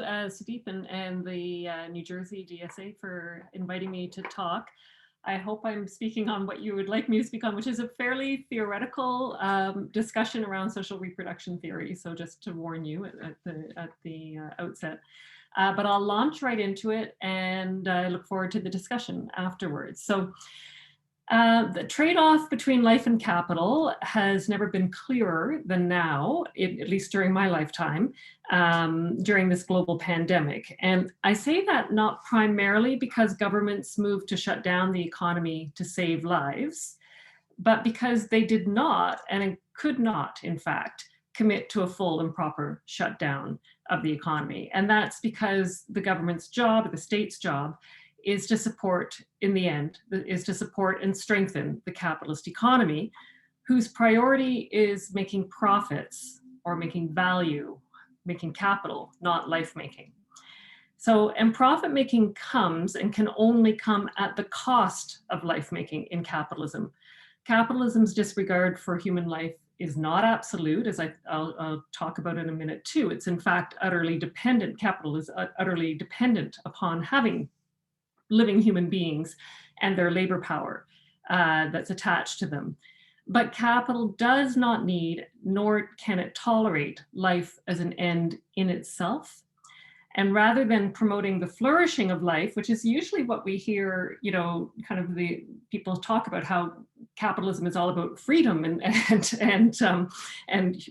Sudeep and the New Jersey DSA for inviting me to talk. I hope I'm speaking on what you would like me to speak on, which is a fairly theoretical discussion around social reproduction theory. So just to warn you at the outset. But I'll launch right into it, and I look forward to the discussion afterwards. So the trade-off between life and capital has never been clearer than now, at least during my lifetime, during this global pandemic. And I say that not primarily because governments moved to shut down the economy to save lives, but because they did not and could not, in fact, commit to a full and proper shutdown of the economy. And that's because the government's job, the state's job, is to support, in the end, is to support and strengthen the capitalist economy, whose priority is making profits or making value, making capital, not life making. So, and profit making comes and can only come at the cost of life making in capitalism. Capitalism's disregard for human life is not absolute, as I'll talk about in a minute too. It's in fact utterly dependent. Capital is utterly dependent upon having living human beings and their labor power that's attached to them. But capital does not need, nor can it tolerate, life as an end in itself. And rather than promoting the flourishing of life, which is usually what we hear, you know, kind of the people talk about how capitalism is all about freedom and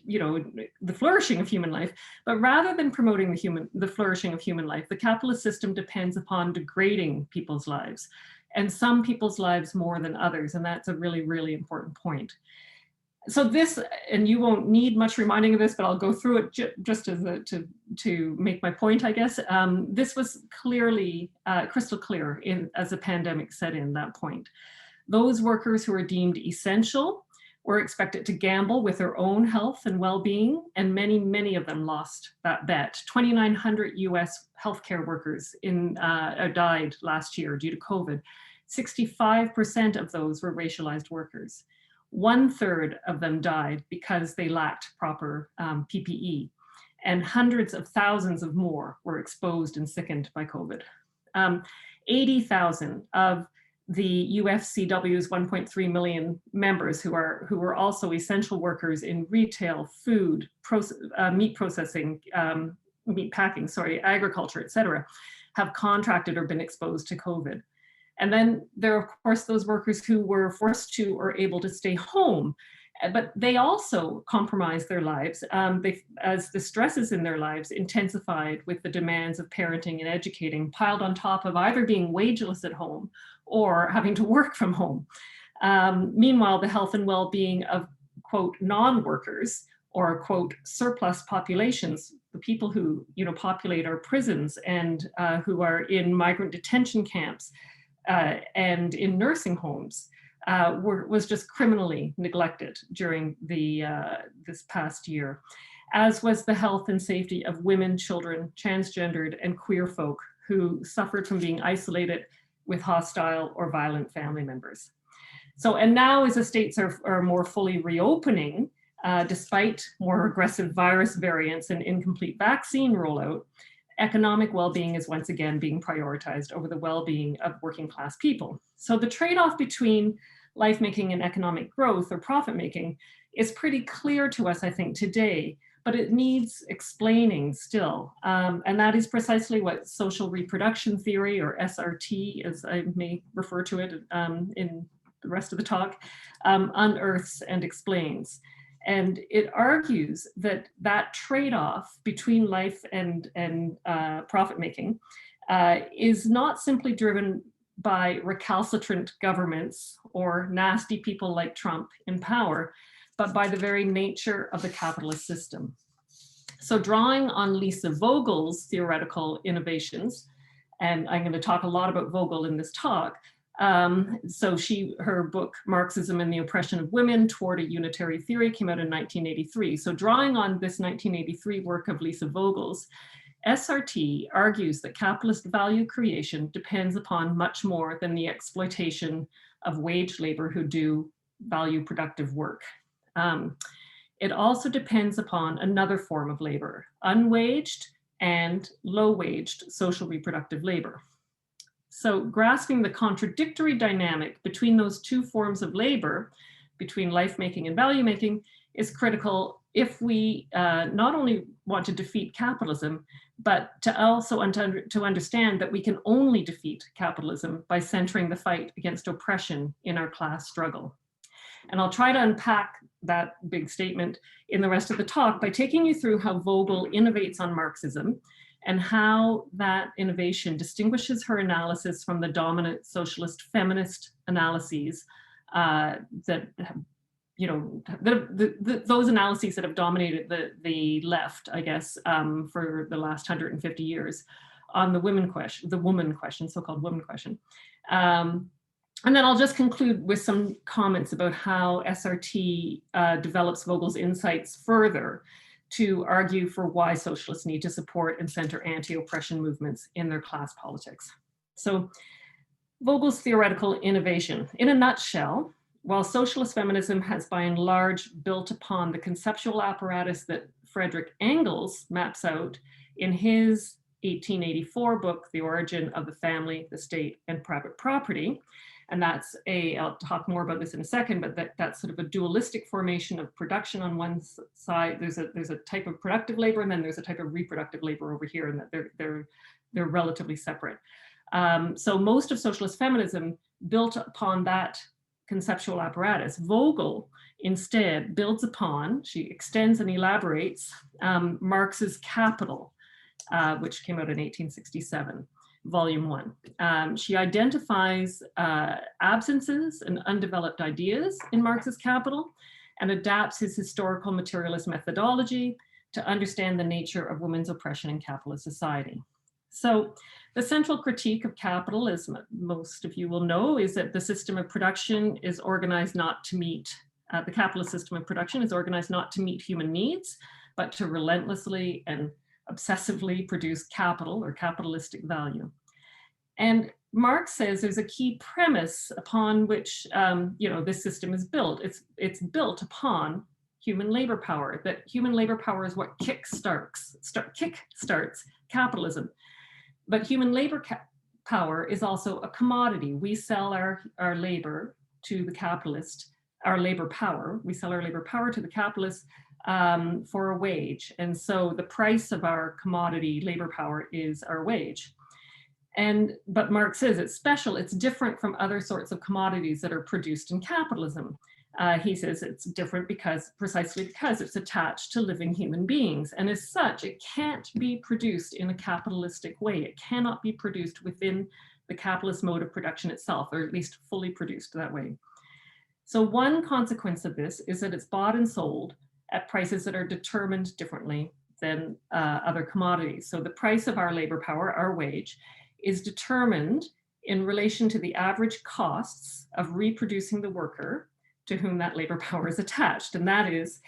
you know, the flourishing of human life. But rather than promoting the flourishing of human life, the capitalist system depends upon degrading people's lives, and some people's lives more than others. And that's a really, really important point. So this, and you won't need much reminding of this, but I'll go through it just as to make my point, I guess. This was clearly crystal clear as the pandemic set in that point. Those workers who are deemed essential were expected to gamble with their own health and well-being, and many, many of them lost that bet. 2,900 US healthcare workers died last year due to COVID. 65% of those were racialized workers. 1/3 of them died because they lacked proper PPE, and hundreds of thousands of more were exposed and sickened by COVID. 80,000 of the UFCW's 1.3 million members who were also essential workers in retail, food, meat processing, meat packing, agriculture, et cetera, have contracted or been exposed to COVID. And then there are, of course, those workers who were forced to or able to stay home, but they also compromised their lives as the stresses in their lives intensified with the demands of parenting and educating, piled on top of either being wageless at home or having to work from home. Meanwhile, the health and well-being of, quote, non-workers or, quote, surplus populations, the people who, you know, populate our prisons and who are in migrant detention camps, and in nursing homes was just criminally neglected during this past year, as was the health and safety of women, children, transgendered, and queer folk who suffered from being isolated with hostile or violent family members. So, and now as the states are more fully reopening, despite more aggressive virus variants and incomplete vaccine rollout, economic well-being is once again being prioritized over the well-being of working class people. So the trade-off between life-making and economic growth or profit-making is pretty clear to us, I think, today, but it needs explaining still. And that is precisely what social reproduction theory, or SRT, as I may refer to it in the rest of the talk, unearths and explains. And it argues that that trade-off between life and profit-making is not simply driven by recalcitrant governments or nasty people like Trump in power, but by the very nature of the capitalist system. So drawing on Lisa Vogel's theoretical innovations, and I'm going to talk a lot about Vogel in this talk, so her book, Marxism and the Oppression of Women Toward a Unitary Theory, came out in 1983. So drawing on this 1983 work of Lisa Vogel's, SRT argues that capitalist value creation depends upon much more than the exploitation of wage labor who do value productive work. It also depends upon another form of labor, unwaged and low-waged social reproductive labor. So grasping the contradictory dynamic between those two forms of labor, between life-making and value-making, is critical if we not only want to defeat capitalism, but to also to understand that we can only defeat capitalism by centering the fight against oppression in our class struggle. And I'll try to unpack that big statement in the rest of the talk by taking you through how Vogel innovates on Marxism and how that innovation distinguishes her analysis from the dominant socialist feminist analyses that have, you know, those analyses that have dominated the left, I guess, for the last 150 years on the woman question, so-called woman question. And then I'll just conclude with some comments about how SRT develops Vogel's insights further to argue for why socialists need to support and center anti-oppression movements in their class politics. So Vogel's theoretical innovation. In a nutshell, while socialist feminism has by and large built upon the conceptual apparatus that Frederick Engels maps out in his 1884 book, The Origin of the Family, the State, and Private Property, and that's I'll talk more about this in a second, but that's sort of a dualistic formation of production on one side. There's a type of productive labor, and then there's a type of reproductive labor over here, and that they're relatively separate. So most of socialist feminism built upon that conceptual apparatus. Vogel instead builds upon, she extends and elaborates Marx's Capital, which came out in 1867. Volume 1. She identifies absences and undeveloped ideas in Marx's Capital and adapts his historical materialist methodology to understand the nature of women's oppression in capitalist society. So the central critique of capital, as most of you will know, is that the system of production is organized not to meet, the capitalist system of production is organized not to meet human needs, but to relentlessly and obsessively produce capital or capitalistic value. And Marx says there's a key premise upon which this system is built. It's built upon human labor power, that human labor power is what kickstarts capitalism. But human labor power is also a commodity. We sell our labor to the capitalist, our labor power. We sell our labor power to the capitalist for a wage. And so the price of our commodity labor power is our wage. But Marx says it's special, it's different from other sorts of commodities that are produced in capitalism. He says it's different precisely because it's attached to living human beings. And as such, it can't be produced in a capitalistic way. It cannot be produced within the capitalist mode of production itself, or at least fully produced that way. So one consequence of this is that it's bought and sold at prices that are determined differently than other commodities. So the price of our labor power, our wage, is determined in relation to the average costs of reproducing the worker to whom that labor power is attached. And that is,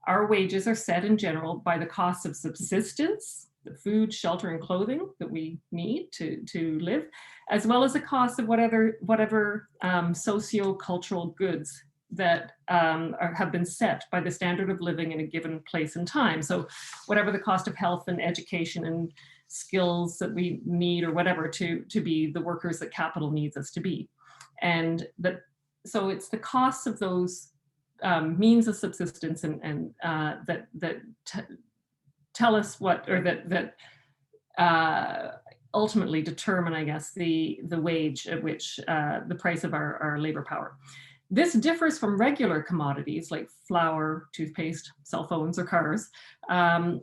our wages are set in general by the costs of subsistence, the food, shelter, and clothing that we need to live, as well as the cost of whatever socio-cultural goods that have been set by the standard of living in a given place and time. So whatever the cost of health and education and skills that we need or whatever to be the workers that capital needs us to be. And so it's the costs of those means of subsistence and that tell us what, or that ultimately determine, I guess, the wage at which the price of our labor power. This differs from regular commodities like flour, toothpaste, cell phones, or cars,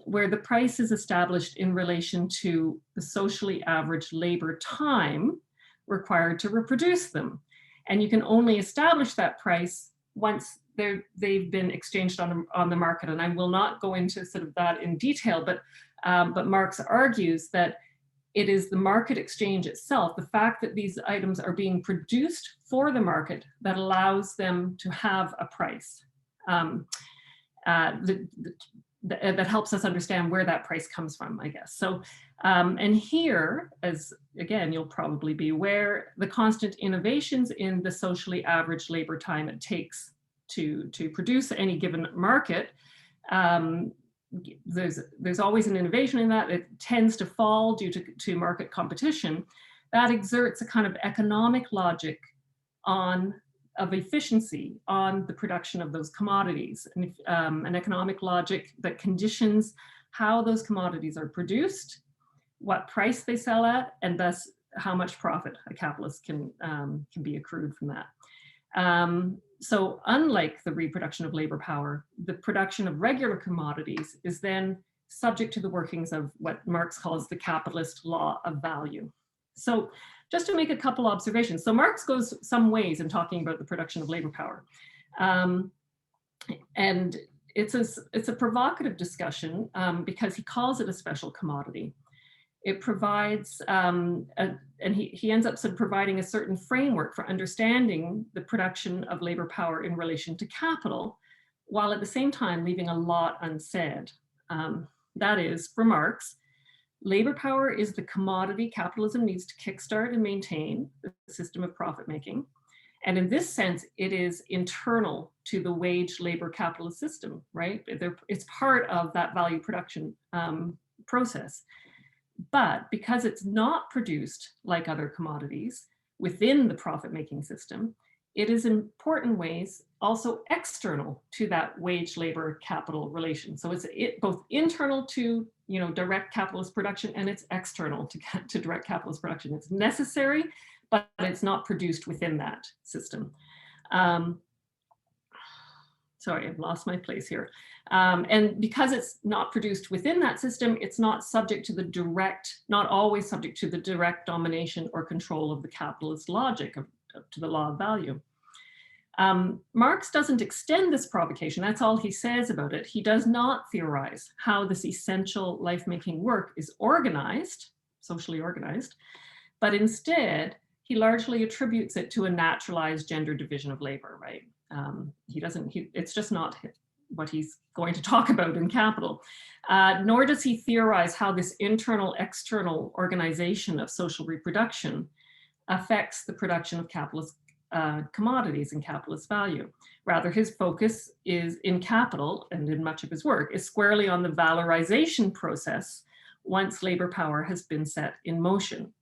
where the price is established in relation to the socially average labor time required to reproduce them. And you can only establish that price once they've been exchanged on the market. And I will not go into sort of that in detail, but Marx argues that it is the market exchange itself, the fact that these items are being produced for the market, that allows them to have a price. That helps us understand where that price comes from, I guess. So, and here, as again, you'll probably be aware, the constant innovations in the socially average labor time it takes to produce any given market there's always an innovation in that. It tends to fall due to market competition. That exerts a kind of economic logic of efficiency on the production of those commodities, and an economic logic that conditions how those commodities are produced, what price they sell at, and thus how much profit a capitalist can be accrued from that. So unlike the reproduction of labor power, the production of regular commodities is then subject to the workings of what Marx calls the capitalist law of value. So just to make a couple observations. So Marx goes some ways in talking about the production of labor power. And it's a provocative discussion because he calls it a special commodity. It provides, and he ends up sort of providing a certain framework for understanding the production of labor power in relation to capital, while at the same time leaving a lot unsaid. That is, for Marx, labor power is the commodity capitalism needs to kickstart and maintain the system of profit making. And in this sense, it is internal to the wage labor capitalist system, right? It's part of that value production process. But because it's not produced like other commodities within the profit-making system, it is in important ways also external to that wage labor capital relation. So it's both internal to direct capitalist production, and it's external to direct capitalist production. It's necessary, but it's not produced within that system. Sorry, I've lost my place here. And because it's not produced within that system, it's not subject to not always subject to the direct domination or control of the capitalist logic to the law of value. Marx doesn't extend this provocation. That's all he says about it. He does not theorize how this essential life-making work is organized, socially organized, but instead, he largely attributes it to a naturalized gender division of labor, right? It's just not what he's going to talk about in Capital. Nor does he theorize how this internal-external organization of social reproduction affects the production of capitalist commodities and capitalist value. Rather, his focus is in Capital, and in much of his work, is squarely on the valorization process once labor power has been set in motion,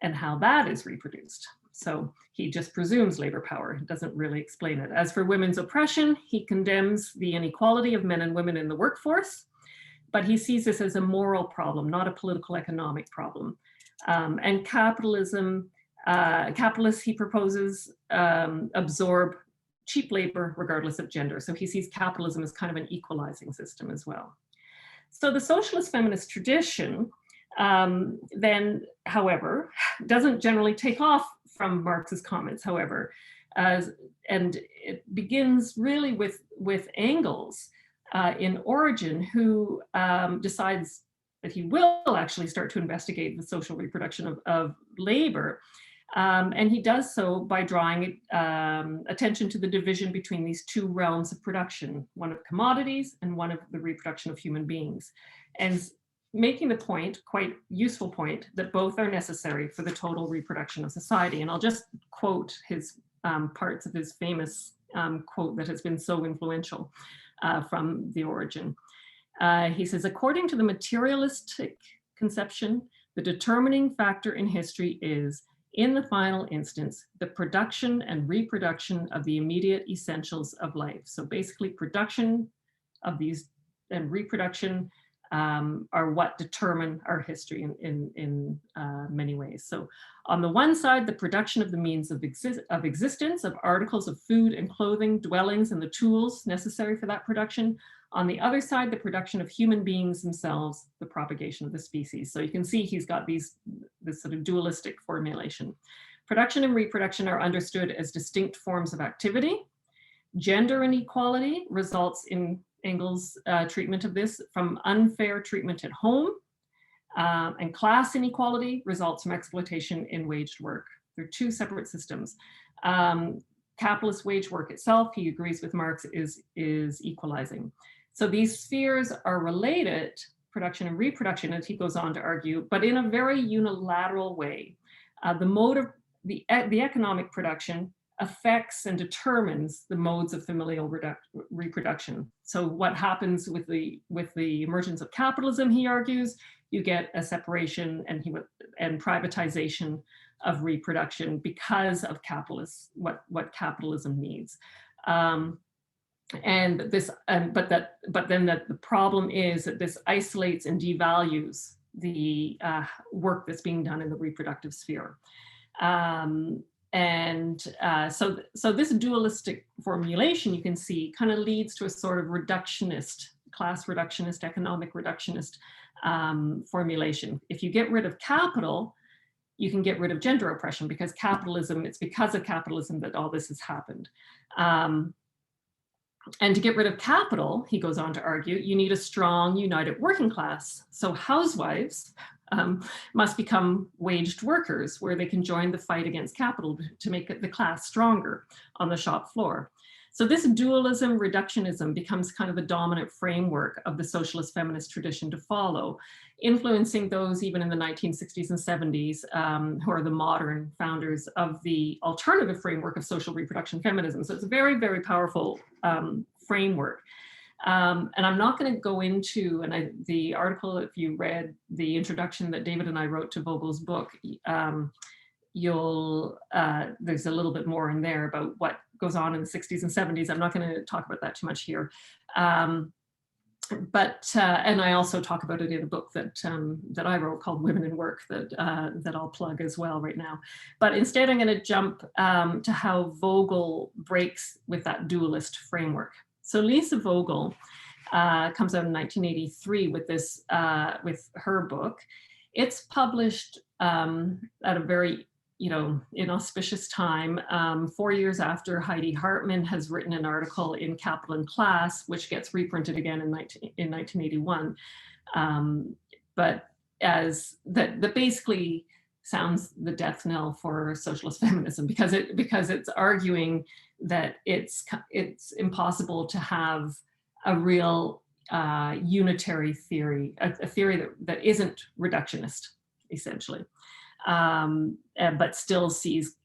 and how that is reproduced. So he just presumes labor power, doesn't really explain it. As for women's oppression, he condemns the inequality of men and women in the workforce, but he sees this as a moral problem, not a political economic problem. And capitalism, capitalists, he proposes, absorb cheap labor regardless of gender. So he sees capitalism as kind of an equalizing system as well. So the socialist feminist tradition then, however, doesn't generally take off from Marx's comments, however, and it begins really with Engels in Origin, who decides that he will actually start to investigate the social reproduction of labor. And he does so by drawing attention to the division between these two realms of production, one of commodities and one of the reproduction of human beings. And making the point, quite useful point, that both are necessary for the total reproduction of society. And I'll just quote his parts of his famous quote that has been so influential from the Origin. He says, according to the materialistic conception, the determining factor in history is, in the final instance, the production and reproduction of the immediate essentials of life. So basically production of these and reproduction are what determine our history in many ways. So on the one side, the production of the means of existence, of articles of food and clothing, dwellings, and the tools necessary for that production. On the other side, the production of human beings themselves, the propagation of the species. So you can see he's got this sort of dualistic formulation. Production and reproduction are understood as distinct forms of activity. Gender inequality results in Engels' treatment of this from unfair treatment at home, and class inequality results from exploitation in waged work. They're two separate systems. Capitalist wage work itself, he agrees with Marx, is equalizing. So these spheres are related, production and reproduction, as he goes on to argue, but in a very unilateral way. The mode of the economic production affects and determines the modes of familial reproduction. So what happens with the emergence of capitalism, he argues, you get a separation and privatization of reproduction because of what capitalism needs. But then the problem is that this isolates and devalues the work that's being done in the reproductive sphere. So this dualistic formulation, you can see, kind of leads to a sort of reductionist, class reductionist, economic reductionist formulation. If you get rid of capital, you can get rid of gender oppression, because capitalism, it's because of capitalism that all this has happened. And to get rid of capital, he goes on to argue, you need a strong, united working class. So housewives must become waged workers, where they can join the fight against capital to make the class stronger on the shop floor. So this dualism, reductionism becomes kind of the dominant framework of the socialist feminist tradition to follow, influencing those even in the 1960s and 70s who are the modern founders of the alternative framework of social reproduction feminism. So it's a very, very powerful framework. And I'm not going to go into, the article, if you read the introduction that David and I wrote to Vogel's book, there's a little bit more in there about what goes on in the 60s and 70s. I'm not going to talk about that too much here. And I also talk about it in a book that I wrote called Women in Work that I'll plug as well right now. But instead, I'm going to jump to how Vogel breaks with that dualist framework. So Lisa Vogel comes out in 1983 with this, with her book. It's published at a very inauspicious time, 4 years after Heidi Hartman has written an article in Capital and Class, which gets reprinted again in 1981. But as that basically sounds the death knell for socialist feminism, because it's arguing that it's impossible to have a real unitary theory, a theory that isn't reductionist, essentially. But still sees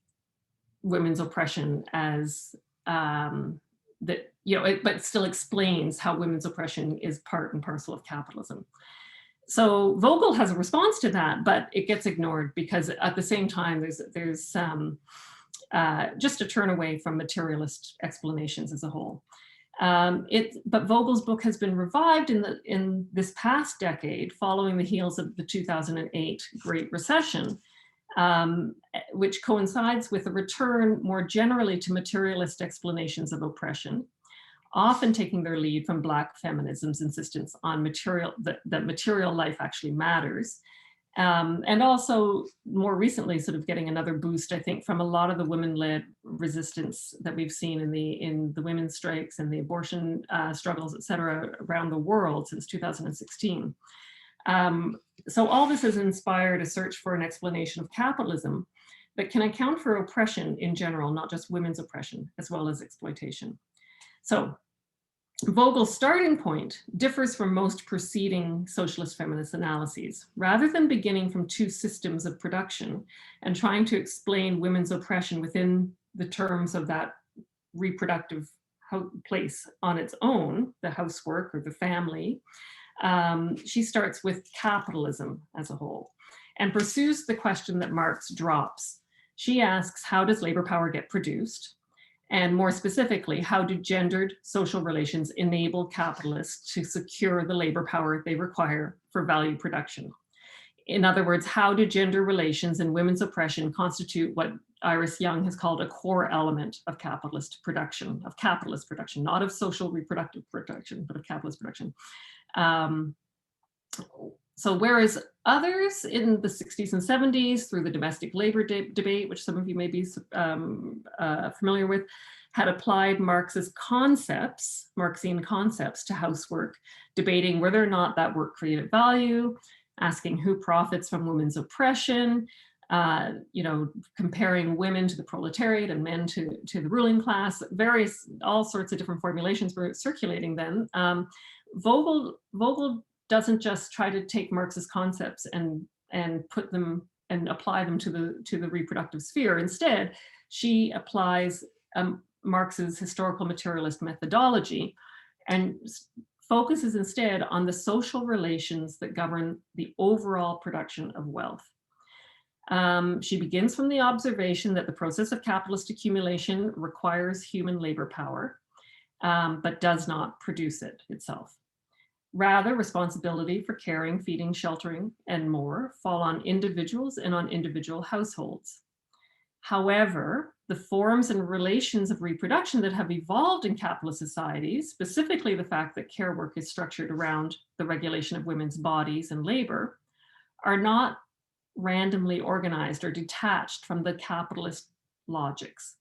women's oppression as but still explains how women's oppression is part and parcel of capitalism. So Vogel has a response to that, but it gets ignored because at the same time, there's just a turn away from materialist explanations as a whole. But Vogel's book has been revived in this past decade following the heels of the 2008 Great Recession, which coincides with a return more generally to materialist explanations of oppression, often taking their lead from Black feminism's insistence on that material life actually matters. And also more recently sort of getting another boost, I think, from a lot of the women-led resistance that we've seen in the women's strikes and the abortion struggles, et cetera, around the world since 2016. So all this has inspired a search for an explanation of capitalism that can account for oppression in general, not just women's oppression, as well as exploitation. So Vogel's starting point differs from most preceding socialist feminist analyses. Rather than beginning from two systems of production and trying to explain women's oppression within the terms of that reproductive place on its own, the housework or the family, she starts with capitalism as a whole and pursues the question that Marx drops. She asks, how does labor power get produced? And more specifically, how do gendered social relations enable capitalists to secure the labor power they require for value production? In other words, how do gender relations and women's oppression constitute what Iris Young has called a core element of capitalist production, not of social reproductive production, but of capitalist production. So whereas others in the 60s and 70s, through the domestic labor debate, which some of you may be familiar with, had applied Marx's Marxian concepts to housework, debating whether or not that work created value, asking who profits from women's oppression, comparing women to the proletariat and men to the ruling class, all sorts of different formulations were circulating then. Vogel doesn't just try to take Marx's concepts and put them and apply them to the reproductive sphere. Instead, she applies Marx's historical materialist methodology and focuses instead on the social relations that govern the overall production of wealth. She begins from the observation that the process of capitalist accumulation requires human labor power, but does not produce it itself. Rather, responsibility for caring, feeding, sheltering, and more fall on individuals and on individual households. However, the forms and relations of reproduction that have evolved in capitalist societies, specifically the fact that care work is structured around the regulation of women's bodies and labor, are not randomly organized or detached from the capitalist logics,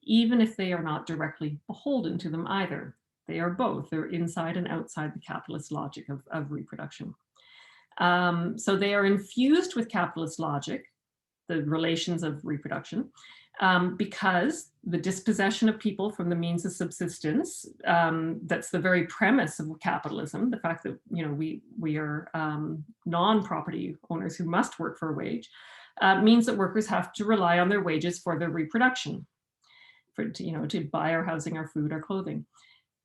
even if they are not directly beholden to them either. They are both. They're inside and outside the capitalist logic of reproduction. So they are infused with capitalist logic, the relations of reproduction, because the dispossession of people from the means of subsistence, that's the very premise of capitalism, the fact that we are non-property owners who must work for a wage, means that workers have to rely on their wages for their reproduction, to buy our housing, our food, our clothing.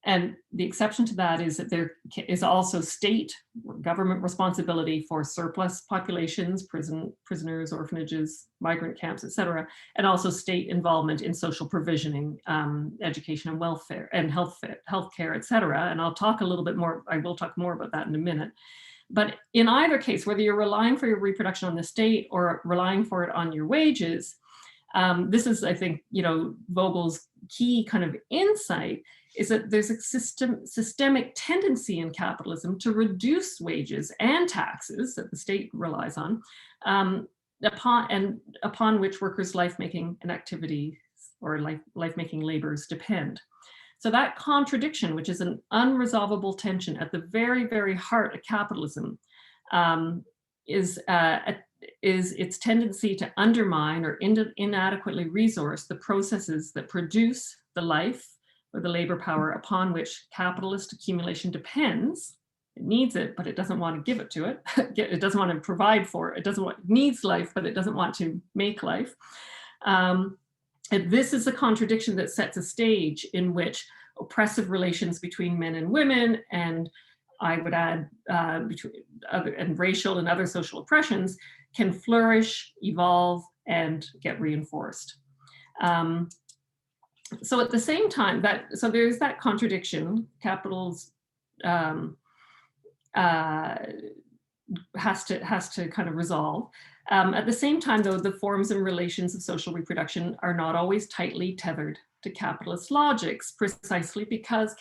And the exception to that is that there is also state government responsibility for surplus populations, prisoners, orphanages, migrant camps, et cetera, and also state involvement in social provisioning, education and welfare and healthcare, et cetera. And I'll talk a little bit more, I will talk more about that in a minute. But in either case, whether you're relying for your reproduction on the state or relying for it on your wages, this is, I think, Vogel's key kind of insight, is that there's a systemic tendency in capitalism to reduce wages and taxes that the state relies on, upon which workers' life-making and activities or life-making labors depend. So that contradiction, which is an unresolvable tension at the very, very heart of capitalism, is its tendency to undermine or inadequately resource the processes that produce the life or the labor power upon which capitalist accumulation depends. It needs it, but it doesn't want to give it to it. It doesn't want to provide for it. It needs life, but it doesn't want to make life. And this is a contradiction that sets a stage in which oppressive relations between men and women, and I would add and racial and other social oppressions, can flourish, evolve, and get reinforced. So at the same time, so there's that contradiction. Capitals has to kind of resolve. At the same time, though, the forms and relations of social reproduction are not always tightly tethered to capitalist logics, precisely because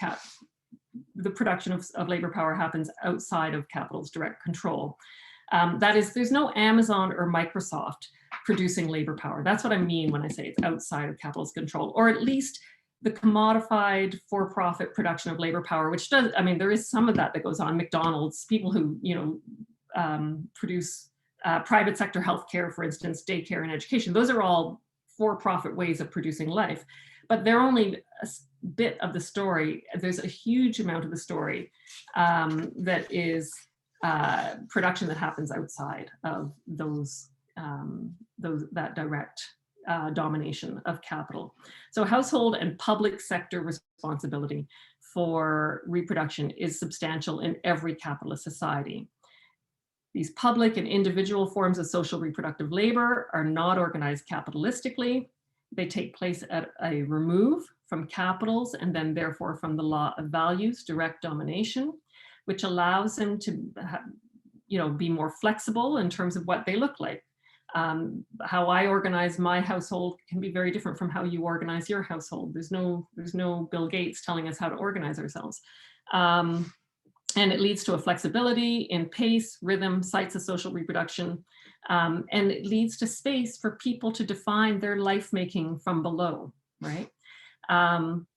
the production of labor power happens outside of capital's direct control. That is, there's no Amazon or Microsoft producing labor power. That's what I mean when I say it's outside of capital's control, or at least the commodified for-profit production of labor power, which does, I mean, there is some of that goes on. McDonald's, people who, produce private sector healthcare, for instance, daycare and education. Those are all for-profit ways of producing life, but they're only a bit of the story. There's a huge amount of the story that is production that happens outside of that direct domination of capital. So household and public sector responsibility for reproduction is substantial in every capitalist society. These public and individual forms of social reproductive labor are not organized capitalistically. They take place at a remove from capitals and then therefore from the law of values, direct domination, which allows them to be more flexible in terms of what they look like. How I organize my household can be very different from how you organize your household. There's no Bill Gates telling us how to organize ourselves. And it leads to a flexibility in pace, rhythm, sites of social reproduction, and it leads to space for people to define their life making from below, right? And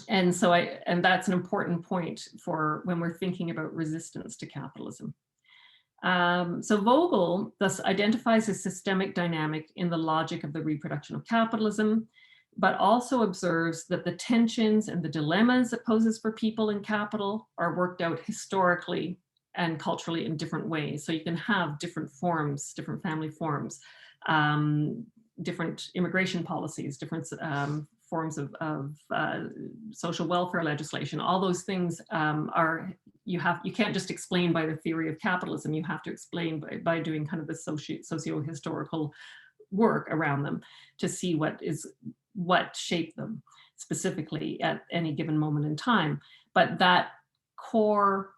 that's an important point for when we're thinking about resistance to capitalism. So Vogel thus identifies a systemic dynamic in the logic of the reproduction of capitalism, but also observes that the tensions and the dilemmas it poses for people in capital are worked out historically and culturally in different ways. So you can have different forms, different family forms, different immigration policies, different forms of social welfare legislation. All those things you can't just explain by the theory of capitalism. You have to explain by doing kind of the socio-historical work around them to see what shaped them specifically at any given moment in time. But that core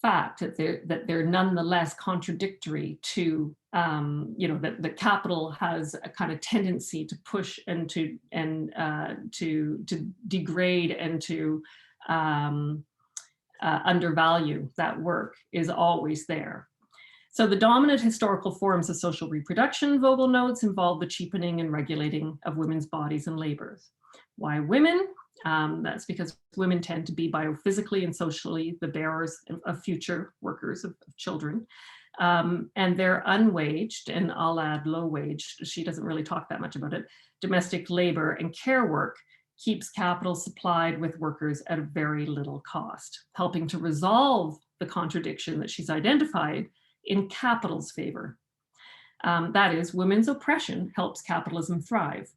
fact that they're nonetheless contradictory to that capital has a kind of tendency to push and to degrade and to undervalue that work is always there. So the dominant historical forms of social reproduction, Vogel notes, involve the cheapening and regulating of women's bodies and labors. Why women? That's because women tend to be biophysically and socially the bearers of future workers, of children. And they're unwaged, and I'll add low wage, she doesn't really talk that much about it, domestic labor and care work keeps capital supplied with workers at a very little cost, helping to resolve the contradiction that she's identified in capital's favor. That is, women's oppression helps capitalism thrive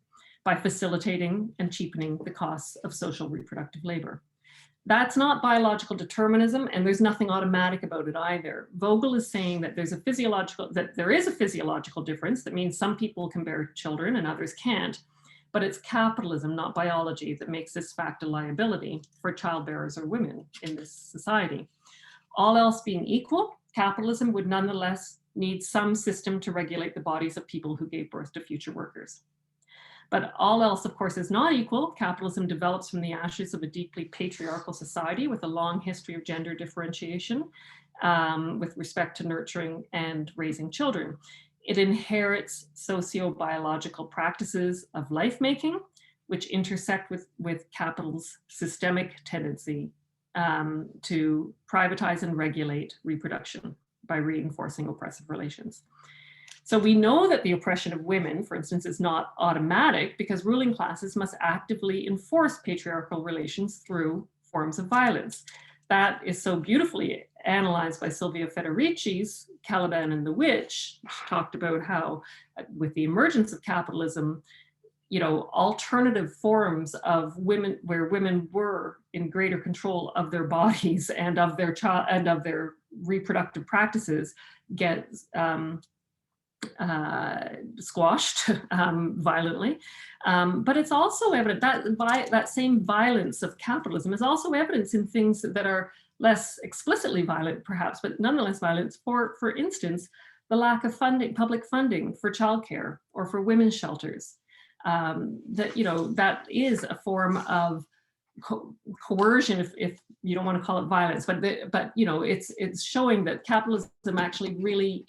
by facilitating and cheapening the costs of social reproductive labor. That's not biological determinism, and there's nothing automatic about it either. Vogel is saying that there is a physiological difference. That means some people can bear children and others can't, but it's capitalism, not biology, that makes this fact a liability for childbearers or women in this society. All else being equal, capitalism would nonetheless need some system to regulate the bodies of people who gave birth to future workers. But all else, of course, is not equal. Capitalism develops from the ashes of a deeply patriarchal society with a long history of gender differentiation with respect to nurturing and raising children. It inherits socio-biological practices of life-making, which intersect with capital's systemic tendency to privatize and regulate reproduction by reinforcing oppressive relations. So we know that the oppression of women, for instance, is not automatic because ruling classes must actively enforce patriarchal relations through forms of violence. That is so beautifully analyzed by Silvia Federici's Caliban and the Witch. She talked about how with the emergence of capitalism, alternative forms of women, where women were in greater control of their bodies and of their child and of their reproductive practices, get squashed violently. But it's also evident that same violence of capitalism is also evidence in things that are less explicitly violent, perhaps, but nonetheless violent. For instance, the lack of funding, public funding for childcare or for women's shelters. That is a form of coercion, if you don't want to call it violence, but it's showing that capitalism actually really,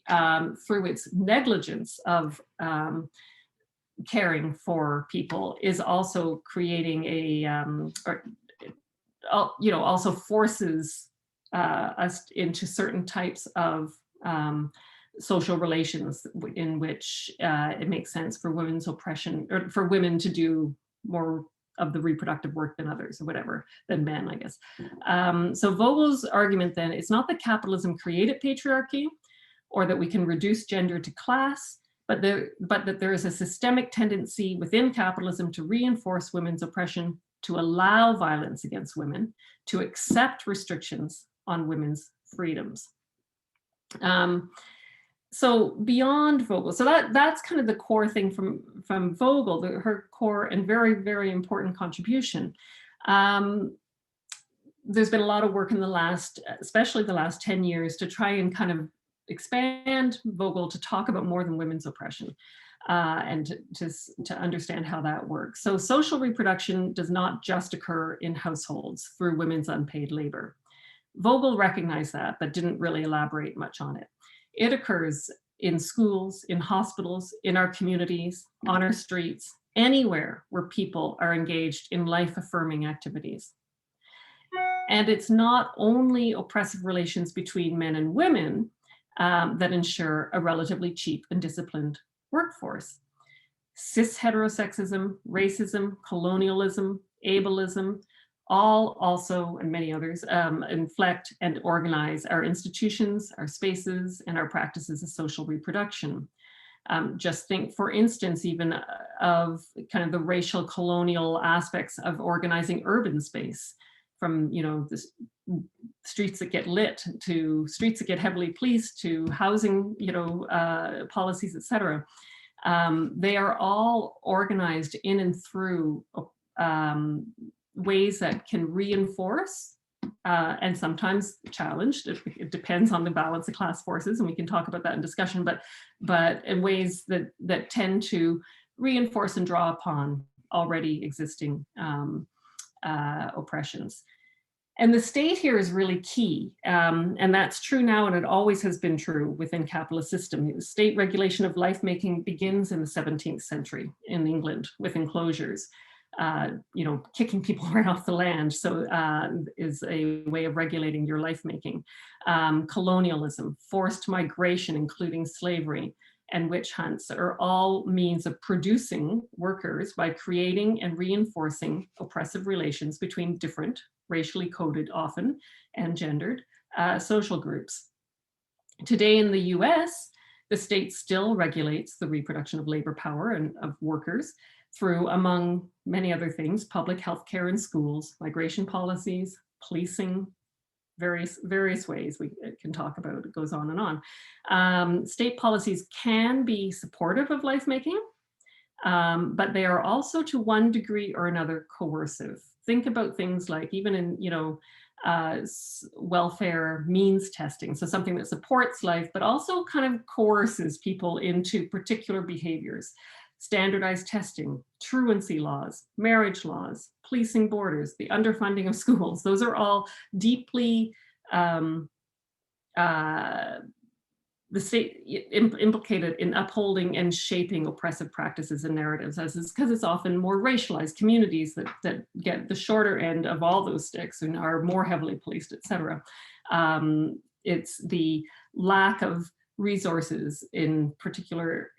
through its negligence of caring for people, is also creating also forces us into certain types of social relations in which it makes sense for women's oppression, or for women to do more of the reproductive work than others, or whatever, than men, I guess. So Vogel's argument then is not that capitalism created patriarchy or that we can reduce gender to class, but that there is a systemic tendency within capitalism to reinforce women's oppression, to allow violence against women, to accept restrictions on women's freedoms. So beyond Vogel, so that's kind of the core thing from Vogel, her core and very, very important contribution. There's been a lot of work in especially the last 10 years, to try and kind of expand Vogel to talk about more than women's oppression and to understand how that works. So social reproduction does not just occur in households through women's unpaid labor. Vogel recognized that, but didn't really elaborate much on it. It occurs in schools, in hospitals, in our communities, on our streets, anywhere where people are engaged in life-affirming activities. And it's not only oppressive relations between men and women that ensure a relatively cheap and disciplined workforce. Cis heterosexism, racism, colonialism, ableism, all also, and many others, inflect and organize our institutions, our spaces, and our practices of social reproduction. Just think, for instance, even of kind of the racial colonial aspects of organizing urban space, from, you know, the streets that get lit to streets that get heavily policed to housing, you know, policies, etc. They are all organized in and through ways that can reinforce and sometimes challenged. It depends on the balance of class forces, and we can talk about that in discussion, but in ways that tend to reinforce and draw upon already existing oppressions. And the state here is really key, and that's true now, and it always has been true within capitalist system. State regulation of life making begins in the 17th century in England with enclosures. You know, kicking people right off the land, so is a way of regulating your life making. Colonialism, forced migration, including slavery, and witch hunts are all means of producing workers by creating and reinforcing oppressive relations between different, racially coded often, and gendered social groups. Today in the US, the state still regulates the reproduction of labor power and of workers through, among many other things, public health care in schools, migration policies, policing, various ways we can talk about. It goes on and on. State policies can be supportive of life making, but they are also to one degree or another coercive. Think about things like, even in, you know, welfare means testing, so something that supports life but also kind of coerces people into particular behaviors. Standardized testing, truancy laws, marriage laws, policing borders, the underfunding of schools. Those are all deeply the state implicated in upholding and shaping oppressive practices and narratives, as is because it's often more racialized communities that get the shorter end of all those sticks and are more heavily policed, etc. It's the lack of resources in particular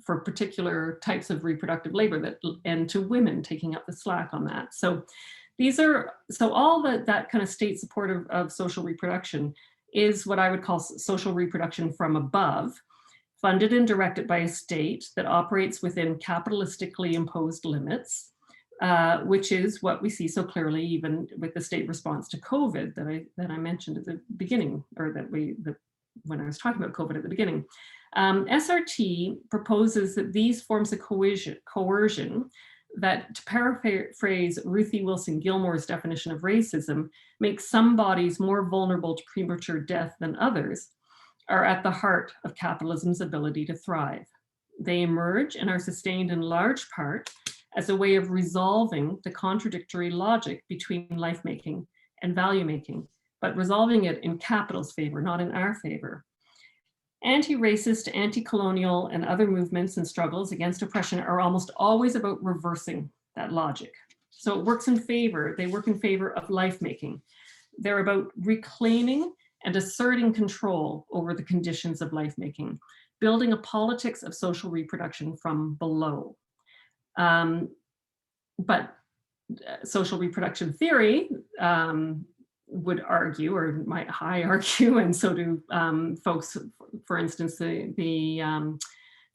for particular types of reproductive labor and to women taking up the slack on that. So these are, so all that kind of state support of social reproduction is what I would call social reproduction from above, funded and directed by a state that operates within capitalistically imposed limits, which is what we see so clearly even with the state response to COVID that I mentioned at the beginning, or when I was talking about COVID at the beginning. SRT proposes that these forms of coercion that, to paraphrase Ruthie Wilson Gilmore's definition of racism, make some bodies more vulnerable to premature death than others, are at the heart of capitalism's ability to thrive. They emerge and are sustained in large part as a way of resolving the contradictory logic between life-making and value-making, but resolving it in capital's favor, not in our favor. Anti-racist, anti-colonial, and other movements and struggles against oppression are almost always about reversing that logic. So it works in favor, they work in favor of life-making. They're about reclaiming and asserting control over the conditions of life-making, building a politics of social reproduction from below. But social reproduction theory would argue, or might I argue, and so do folks, for instance, the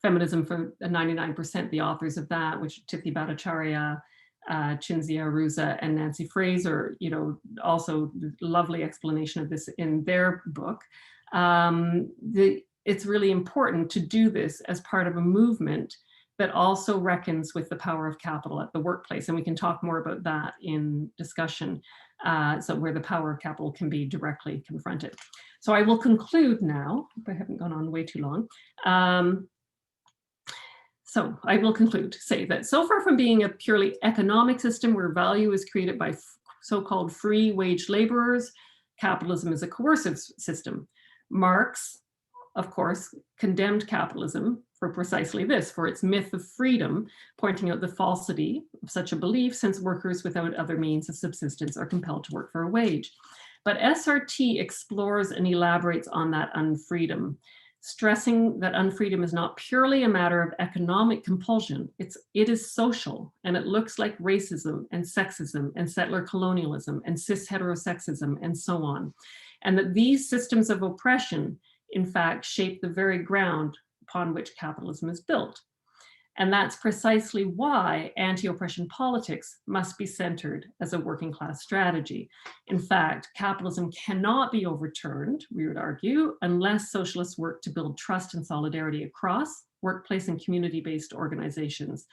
Feminism for 99%, the authors of that, which Tithi Bhattacharya, Chinzia Aruza, and Nancy Fraser, you know, also lovely explanation of this in their book. It's really important to do this as part of a movement that also reckons with the power of capital at the workplace. And we can talk more about that in discussion. So where the power of capital can be directly confronted. So I will conclude now, if I haven't gone on way too long. So I will conclude to say that so far from being a purely economic system where value is created by so-called free wage laborers, capitalism is a coercive system. Marx, of course, condemned capitalism for precisely this, for its myth of freedom, pointing out the falsity of such a belief, since workers without other means of subsistence are compelled to work for a wage. But SRT explores and elaborates on that unfreedom. stressing that unfreedom is not purely a matter of economic compulsion. It is social, and it looks like racism and sexism and settler colonialism and cis heterosexism and so on. And that these systems of oppression, in fact, shape the very ground upon which capitalism is built. And that's precisely why anti-oppression politics must be centered as a working class strategy. In fact, capitalism cannot be overturned, we would argue, unless socialists work to build trust and solidarity across workplace and community-based organizations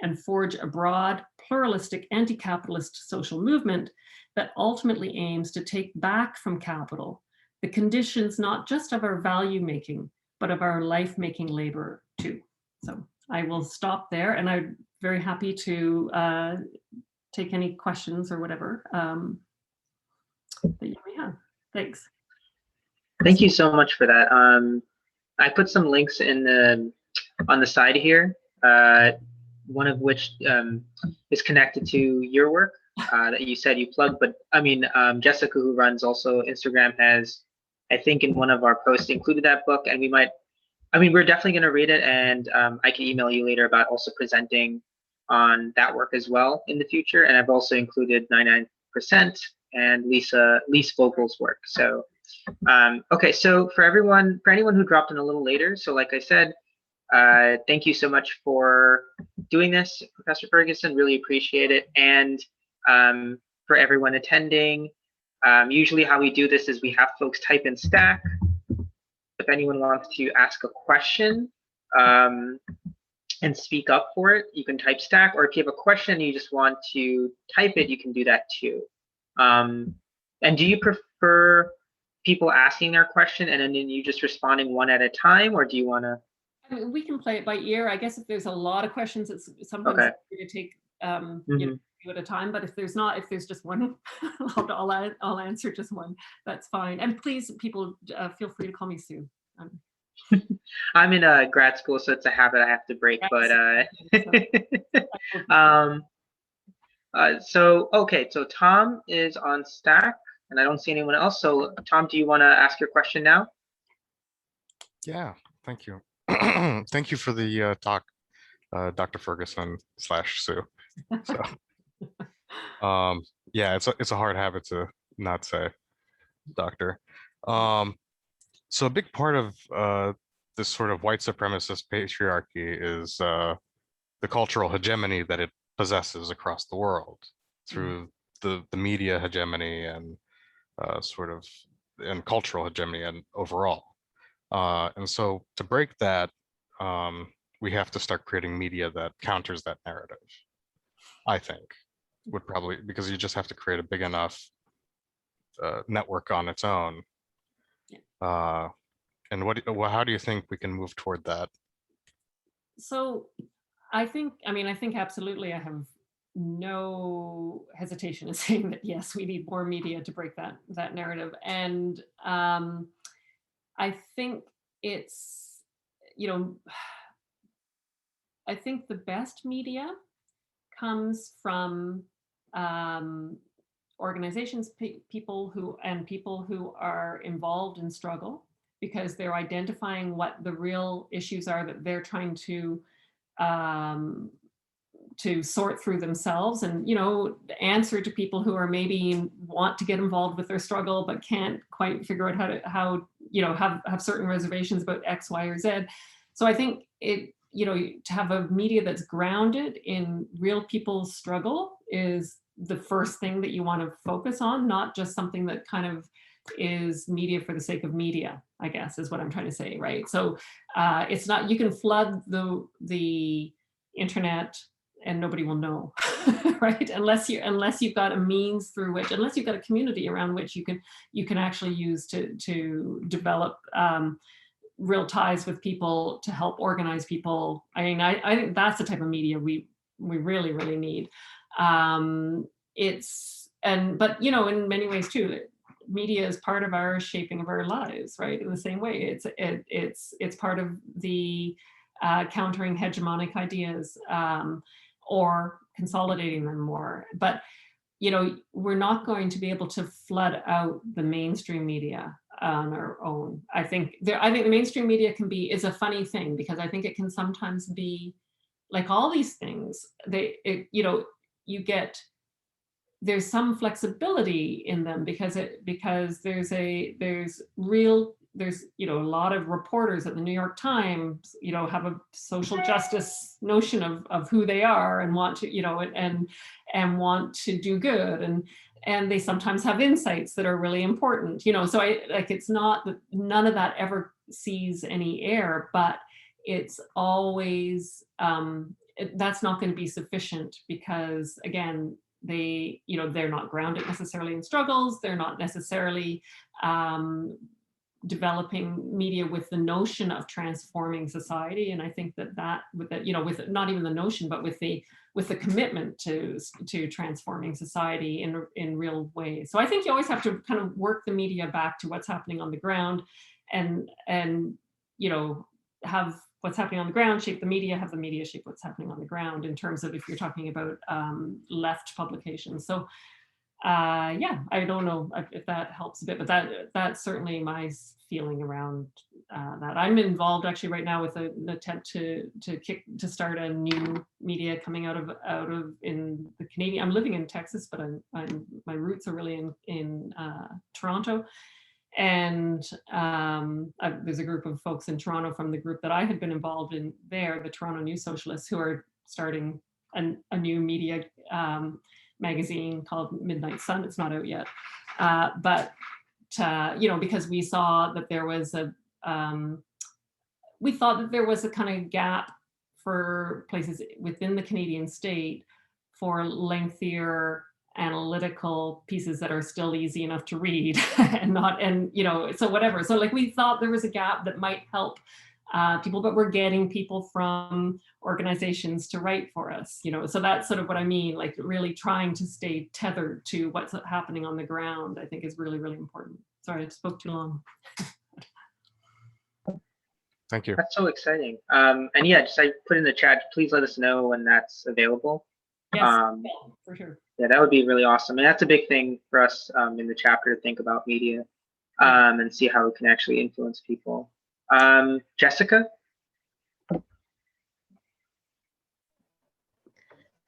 and forge a broad, pluralistic, anti-capitalist social movement that ultimately aims to take back from capital the conditions not just of our value-making, but of our life-making labor too. So I will stop there, and I'm very happy to take any questions or whatever that you may have. Thanks. Thank you so much for that. I put some links in on the side here, one of which is connected to your work that you said you plugged. But I mean, Jessica, who runs also Instagram, has, I think, in one of our posts included that book, and we might. I mean, we're definitely going to read it, and I can email you later about also presenting on that work as well in the future. And I've also included 99% and Lise Vogel's work. So, okay, so for anyone who dropped in a little later, so like I said, thank you so much for doing this, Professor Ferguson, really appreciate it. And for everyone attending, usually how we do this is we have folks type in Stack. If anyone wants to ask a question and speak up for it, you can type Stack, or if you have a question and you just want to type it, you can do that too. And do you prefer people asking their question and then you just responding one at a time, or do you want to? I mean, we can play it by ear. I guess if there's a lot of questions, it's sometimes okay. to take you know, two at a time. But if there's just one, I'll answer just one. That's fine. And please, people, feel free to call me Sue. I'm in grad school, so it's a habit I have to break. But so okay, so Tom is on Stack, and I don't see anyone else. So Tom, do you want to ask your question now? Yeah, thank you. Thank you for the talk, Dr. Ferguson / Sue. So, yeah, it's a hard habit to not say doctor. So a big part of this sort of white supremacist patriarchy is the cultural hegemony that it possesses across the world through the media hegemony and and cultural hegemony and overall. And so to break that, we have to start creating media that counters that narrative, I think, would probably, because you just have to create a big enough network on its own. And how do you think we can move toward that? So I think absolutely, I have no hesitation in saying that, yes, we need more media to break that narrative. And I think it's, you know, I think the best media comes from organizations, people who are involved in struggle, because they're identifying what the real issues are that they're trying to sort through themselves, and, you know, answer to people who are maybe want to get involved with their struggle but can't quite figure out how you know, have certain reservations about X, Y, or Z. So I think it, you know, to have a media that's grounded in real people's struggle is the first thing that you want to focus on, not just something that kind of is media for the sake of media, I guess, is what I'm trying to say, right? So it's not, you can flood the internet and nobody will know, right? Unless you've got a means through which, unless you've got a community around which you can actually use to develop real ties with people, to help organize people. I mean, I think that's the type of media we really, really need. But you know, in many ways too, media is part of our shaping of our lives, right? In the same way, it's part of the countering hegemonic ideas, or consolidating them more. But, you know, we're not going to be able to flood out the mainstream media on our own. I think the mainstream media is a funny thing, because I think it can sometimes be like all these things, there's some flexibility in them, because there's a lot of reporters at the New York Times, have a social justice notion of who they are and want to, and want to do good, and they sometimes have insights that are really important, so it's not that none of that ever sees any air, but it's always, that's not going to be sufficient, because again, they're not grounded necessarily in struggles. They're not necessarily developing media with the notion of transforming society. And I think that with not even the notion, but with the commitment to transforming society in real ways. So I think you always have to kind of work the media back to what's happening on the ground, and have what's happening on the ground shape the media, have the media shape what's happening on the ground, in terms of if you're talking about left publications. So yeah, I don't know if that helps a bit, but that's certainly my feeling around that. I'm involved actually right now with an attempt to start a new media coming out of in the Canadian. I'm living in Texas, but my roots are really in Toronto. And there's a group of folks in Toronto from the group that I had been involved in there, the Toronto New Socialists, who are starting a new media magazine called Midnight Sun. It's not out yet, but because we saw that there was we thought that there was a kind of gap for places within the Canadian state for lengthier analytical pieces that are still easy enough to read so whatever. So like we thought there was a gap that might help people, but we're getting people from organizations to write for us, so that's sort of what I mean, like really trying to stay tethered to what's happening on the ground, I think is really, really important. Sorry, I spoke too long. Thank you. That's so exciting. And yeah, I put in the chat, please let us know when that's available. Yes, for sure. Yeah, that would be really awesome. And that's a big thing for us in the chapter, to think about media and see how it can actually influence people. Jessica?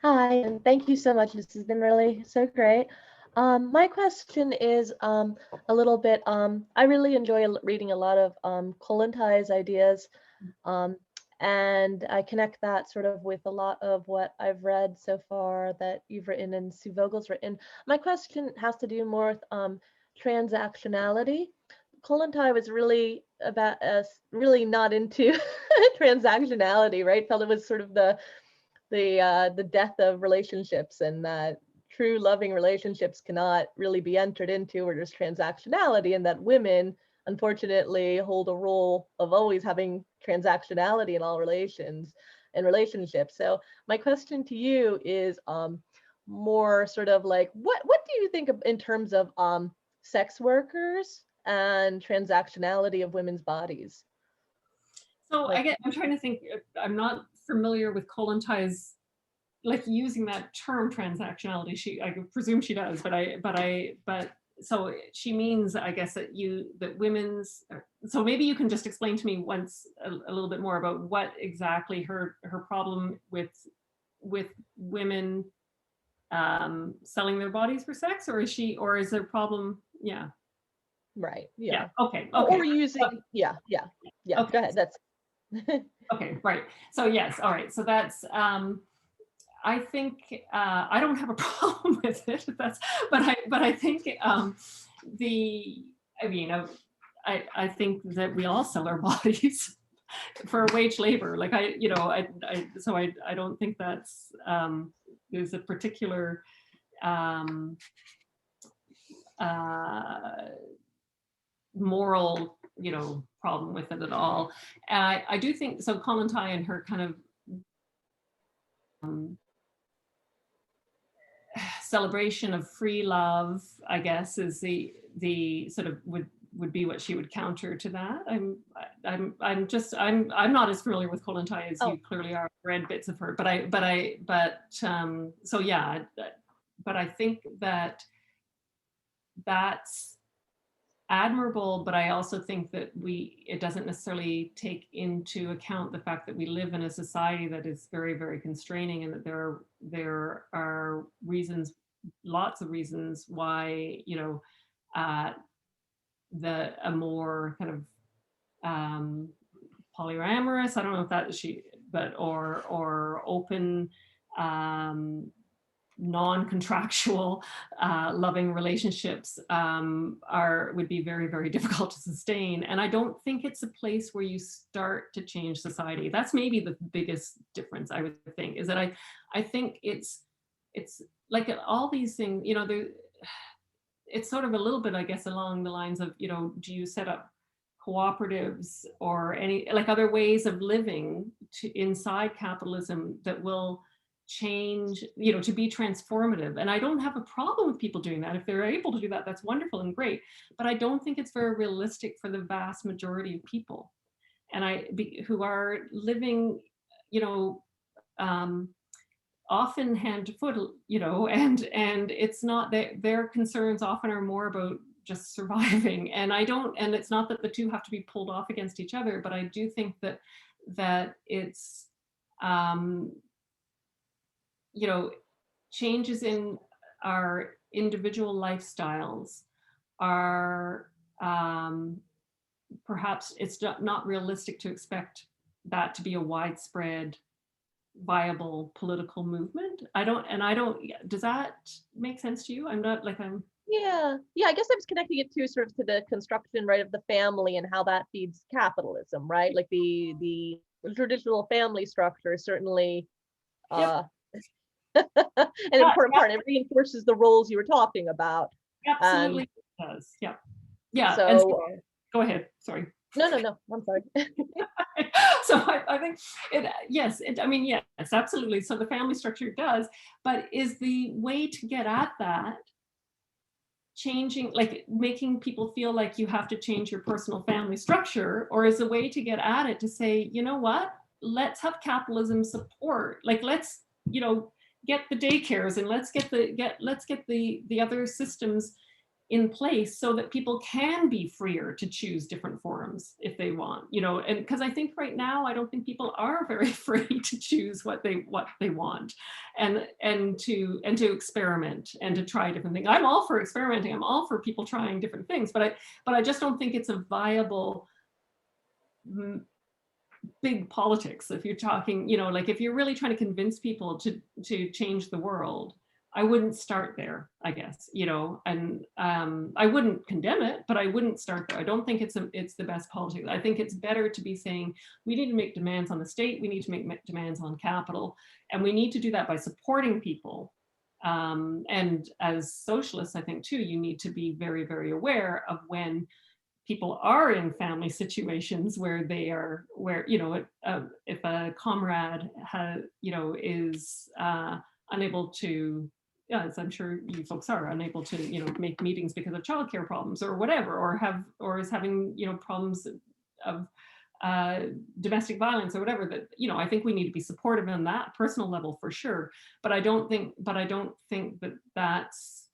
Hi, and thank you so much. This has been really so great. My question is a little bit, I really enjoy reading a lot of Kollontaj's ideas, and I connect that sort of with a lot of what I've read so far that you've written and Sue Vogel's written. My question has to do more with transactionality. Kollontaj was really about really not into transactionality, right? Felt it was sort of the death of relationships, and that true loving relationships cannot really be entered into where there's transactionality, and that women unfortunately hold a role of always having transactionality in all relations and relationships. So my question to you is more sort of like, what do you think of in terms of sex workers and transactionality of women's bodies? So I'm trying to think, I'm not familiar with Kollontaj's like using that term transactionality. I presume she does, but so she means, I guess, that women's, so maybe you can just explain to me once a little bit more about what exactly her problem with women selling their bodies for sex, or is there a problem? Yeah. Right. Yeah. Okay. Or using, yeah. Okay. Go ahead. That's okay. Right. So yes. All right. So that's, I think I don't have a problem with it. But I think I think that we all sell our bodies for wage labor. Like so I don't think that's there's a particular moral problem with it at all. I do think so. Kollontaj and her kind of celebration of free love, I guess, is the sort of would be what she would counter to that. I'm not as familiar with Kollontaj as you clearly are. I've read bits of her, so yeah, but I think that that's admirable, but I also think that it doesn't necessarily take into account the fact that we live in a society that is very, very constraining, and that there are reasons, lots of reasons why, you know, a more kind of polyamorous, I don't know if that but or open, non-contractual loving relationships would be very, very difficult to sustain. And I don't think it's a place where you start to change society. That's maybe the biggest difference, I would think, is that I think it's like all these things, you know, it's sort of a little bit, I guess, along the lines of, you know, do you set up cooperatives or any like other ways of living inside capitalism that will change, you know, to be transformative. And I don't have a problem with people doing that. If they're able to do that, that's wonderful and great. But I don't think it's very realistic for the vast majority of people, and who are living, you know, often hand to foot, you know, and it's not that their concerns often are more about just surviving. And and it's not that the two have to be pulled off against each other, but I do think that it's, you know, changes in our individual lifestyles are, perhaps it's not realistic to expect that to be a widespread, viable political movement. Does that make sense to you? Yeah, I guess I was connecting it to sort of to the construction, right, of the family and how that feeds capitalism, right? Like the traditional family structure is certainly an important part. It reinforces the roles you were talking about. Absolutely, it does. Yeah. So go ahead. Sorry. No, I'm sorry. So I think yes, absolutely. So the family structure does, but is the way to get at that changing, like making people feel like you have to change your personal family structure, or is a way to get at it to say, you know what, let's have capitalism support, like let's, you know, get the daycares and let's get the other systems in place so that people can be freer to choose different forms if they want, you know. And because I think right now, I don't think people are very free to choose what they want, and to experiment and to try different things. I'm all for experimenting. I'm all for people trying different things, but I just don't think it's a viable big politics. If you're talking, you know, like if you're really trying to convince people to change the world, I wouldn't start there, I guess, you know, and I wouldn't condemn it, but I wouldn't start there. I don't think it's the best politics. I think it's better to be saying, we need to make demands on the state, we need to make demands on capital, and we need to do that by supporting people. And as socialists, I think too, you need to be very, very aware of when people are in family situations where you know, if a comrade you know, is unable to, as I'm sure you folks are, unable to, you know, make meetings because of childcare problems or whatever, or is having, you know, problems of domestic violence or whatever, that, you know, I think we need to be supportive on that personal level for sure. But I don't think that that's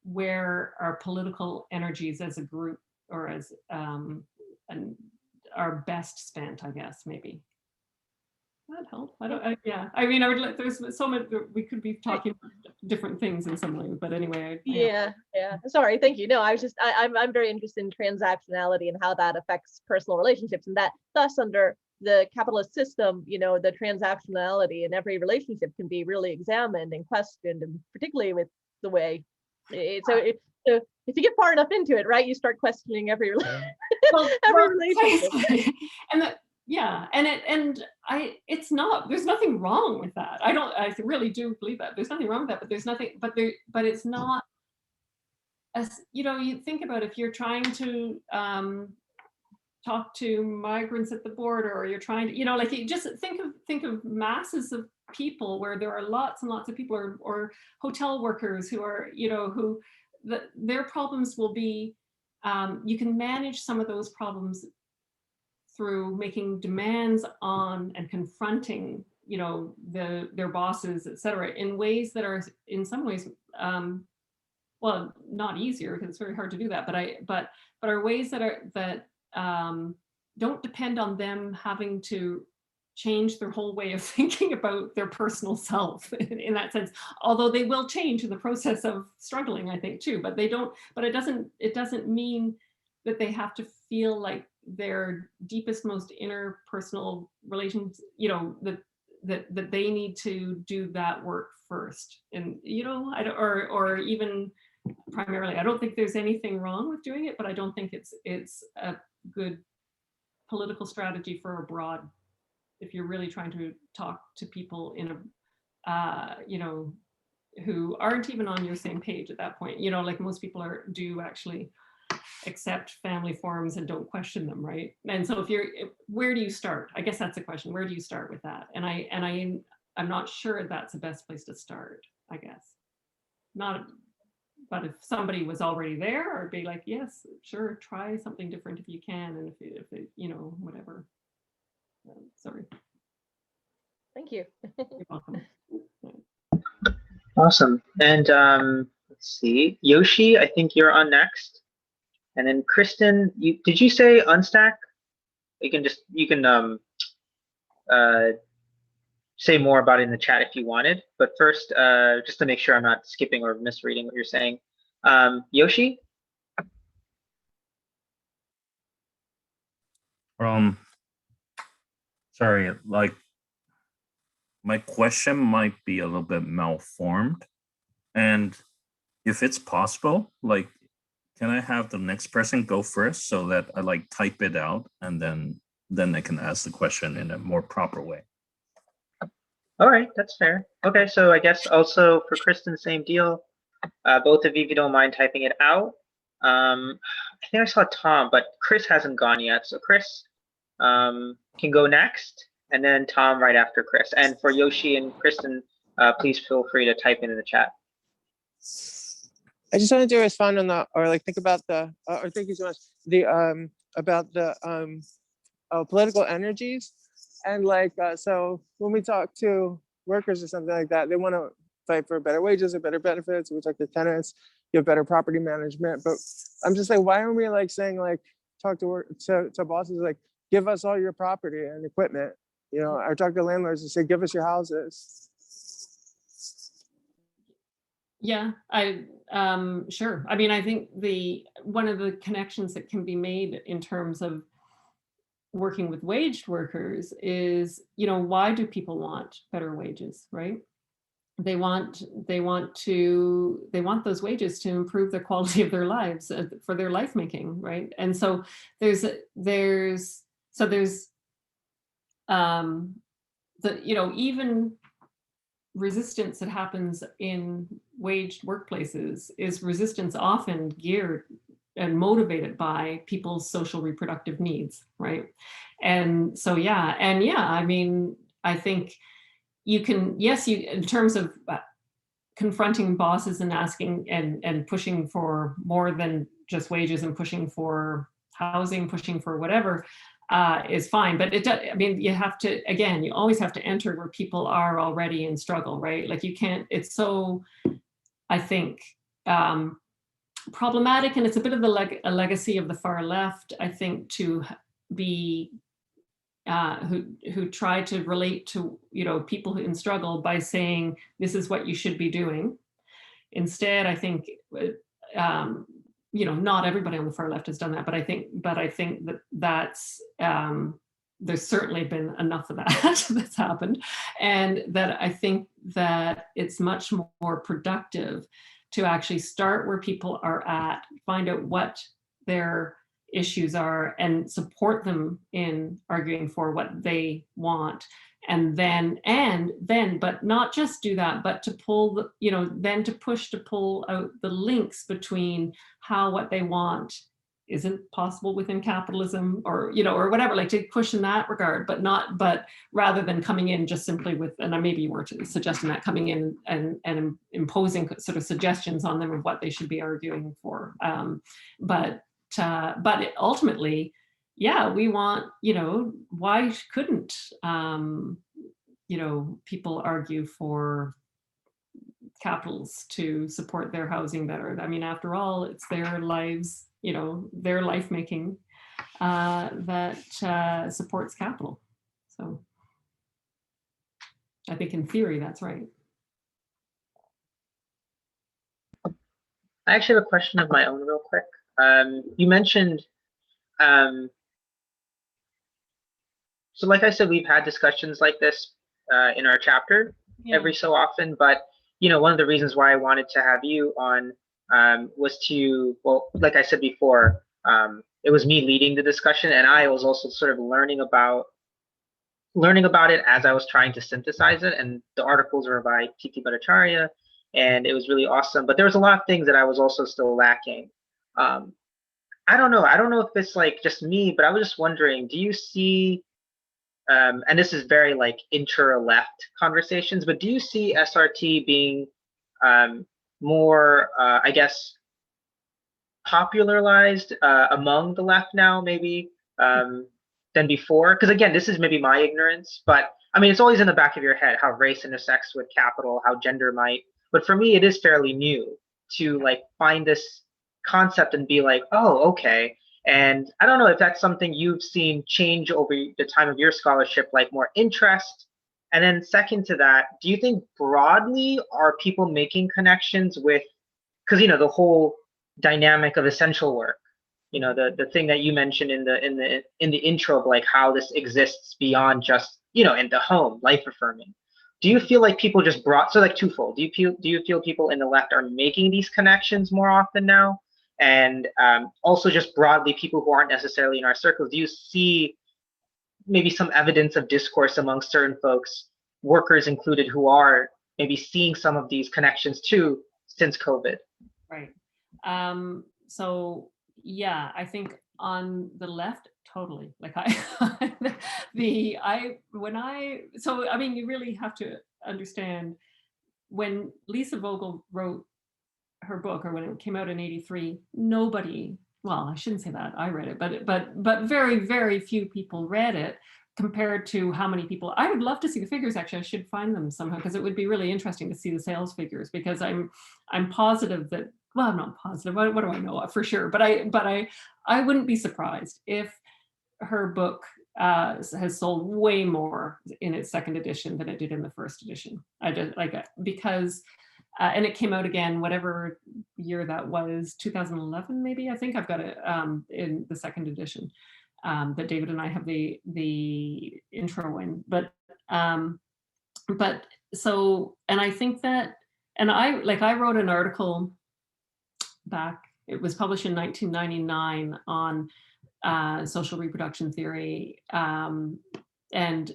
where our political energies as a group or as are best spent, I guess, maybe. That help. Yeah. I mean, there's so much, we could be talking different things in some way, but anyway. Yeah. Sorry, thank you. No, I'm very interested in transactionality and how that affects personal relationships, and that thus under the capitalist system, you know, the transactionality in every relationship can be really examined and questioned, and particularly with the way so if you get far enough into it, right, you start questioning every relationship. And it's not, there's nothing wrong with that. I really do believe that there's nothing wrong with that, but there's nothing, but it's not, as you know, you think about if you're trying to talk to migrants at the border, or you're trying to, you know, like you just think of masses of people where there are lots and lots of people, or hotel workers who are, you know, their problems will be, you can manage some of those problems through making demands on and confronting, you know, their bosses, et cetera, in ways that are in some ways well, not easier because it's very hard to do that, but are ways that don't depend on them having to change their whole way of thinking about their personal self in that sense, although they will change in the process of struggling, I think too, but it doesn't mean that they have to feel like their deepest, most interpersonal relations, that they need to do that work first. And, or even primarily, I don't think there's anything wrong with doing it, but I don't think it's a good political strategy for abroad if you're really trying to talk to people in a, who aren't even on your same page at that point. Like most people do actually accept family forms and don't question them, right? And so where do you start? I guess that's the question. Where do you start with that? And I'm not sure that's the best place to start, I guess. But if somebody was already there, I'd be like, yes, sure, try something different if you can, and if it whatever. Sorry. Thank you. You're welcome. Awesome. And let's see, Yoshi, I think you're on next. And then Kristen, did you say unstack? You can say more about it in the chat if you wanted. But first, just to make sure I'm not skipping or misreading what you're saying, Yoshi? Sorry, like my question might be a little bit malformed, and if it's possible, like, can I have the next person go first so that I like type it out and then I can ask the question in a more proper way? All right, that's fair. Okay, so I guess also for Kristen, same deal. Both of you, if you don't mind typing it out. I think I saw Tom, but Chris hasn't gone yet. So Chris can go next, and then Tom right after Chris. And for Yoshi and Kristen, please feel free to type in the chat. I just wanted to respond on the, or like think about the, or thank you so much, about the political energies. And like, so when we talk to workers or something like that, they want to fight for better wages or better benefits. We talk to tenants, you have better property management. But I'm just like, why aren't we like saying like, talk to bosses like, give us all your property and equipment, or talk to landlords and say, give us your houses. Yeah, sure. I mean, I think one of the connections that can be made in terms of working with waged workers is, why do people want better wages, right? They want those wages to improve the quality of their lives for their life making, right? And so there's even resistance that happens in waged workplaces is resistance often geared and motivated by people's social reproductive needs, right? And so I mean, I think you can, in terms of confronting bosses and asking and pushing for more than just wages and pushing for housing, pushing for whatever, is fine. But I mean, you always have to enter where people are already in struggle, right? Like you can't, it's so, I think, problematic, and it's a bit of a legacy of the far left, I think, to be who try to relate to people in struggle by saying this is what you should be doing. Instead, I think not everybody on the far left has done that, but I think that's there's certainly been enough of that that's happened, and that I think that it's much more productive to actually start where people are at, find out what their issues are and support them in arguing for what they want. And then, but not just do that, but to pull then to pull out the links between how what they want isn't possible within capitalism, or or whatever, like to push in that regard, but rather than coming in just simply with, and maybe you were suggesting that, coming in and imposing sort of suggestions on them of what they should be arguing for. But ultimately, we want, why couldn't people argue for capitals to support their housing better. I mean, after all, it's their lives, you know, their life making that supports capital. So I think in theory, that's right. I actually have a question of my own real quick. You mentioned, so like I said, we've had discussions like this in our chapter every so often, but you know, one of the reasons why I wanted to have you on was to, well, like I said before, it was me leading the discussion, and I was also sort of learning about it as I was trying to synthesize it, and the articles were by Titi Bhattacharya, and it was really awesome, but there was a lot of things that I was also still lacking. I don't know if it's like just me, but I was just wondering, do you see, and this is very like intra-left conversations, but do you see SRT being more, I guess, popularized among the left now, maybe, than before? Because again, this is maybe my ignorance, but I mean, it's always in the back of your head how race intersects with capital, how gender might, but for me, it is fairly new to like find this concept and be like, oh, okay. And I don't know if that's something you've seen change over the time of your scholarship, like more interest. And then second to that, do you think broadly are people making connections with, because you know, the whole dynamic of essential work, you know, the thing that you mentioned in the intro of like how this exists beyond just, you know, in the home, life affirming. Do you feel like people just so like twofold, do you feel people in the left are making these connections more often now? And also just broadly, people who aren't necessarily in our circles, do you see maybe some evidence of discourse among certain folks, workers included, who are maybe seeing some of these connections too since COVID? Right. So yeah, I think on the left, totally. Like so I mean, you really have to understand when Lisa Vogel wrote her book, or when it came out in '83, nobody, well, I shouldn't say that, I read it, but very, very few people read it compared to how many people. I would love to see the figures, actually. I should find them somehow, because it would be really interesting to see the sales figures, because I'm positive that, well, I'm not positive, what do I know for sure, but I wouldn't be surprised if her book has sold way more in its second edition than it did in the first edition. I just like it because and it came out again, whatever year that was, 2011 maybe. I think I've got it in the second edition that David and I have the intro in. But so, and I think that, and I wrote an article back, it was published in 1999 on social reproduction theory, and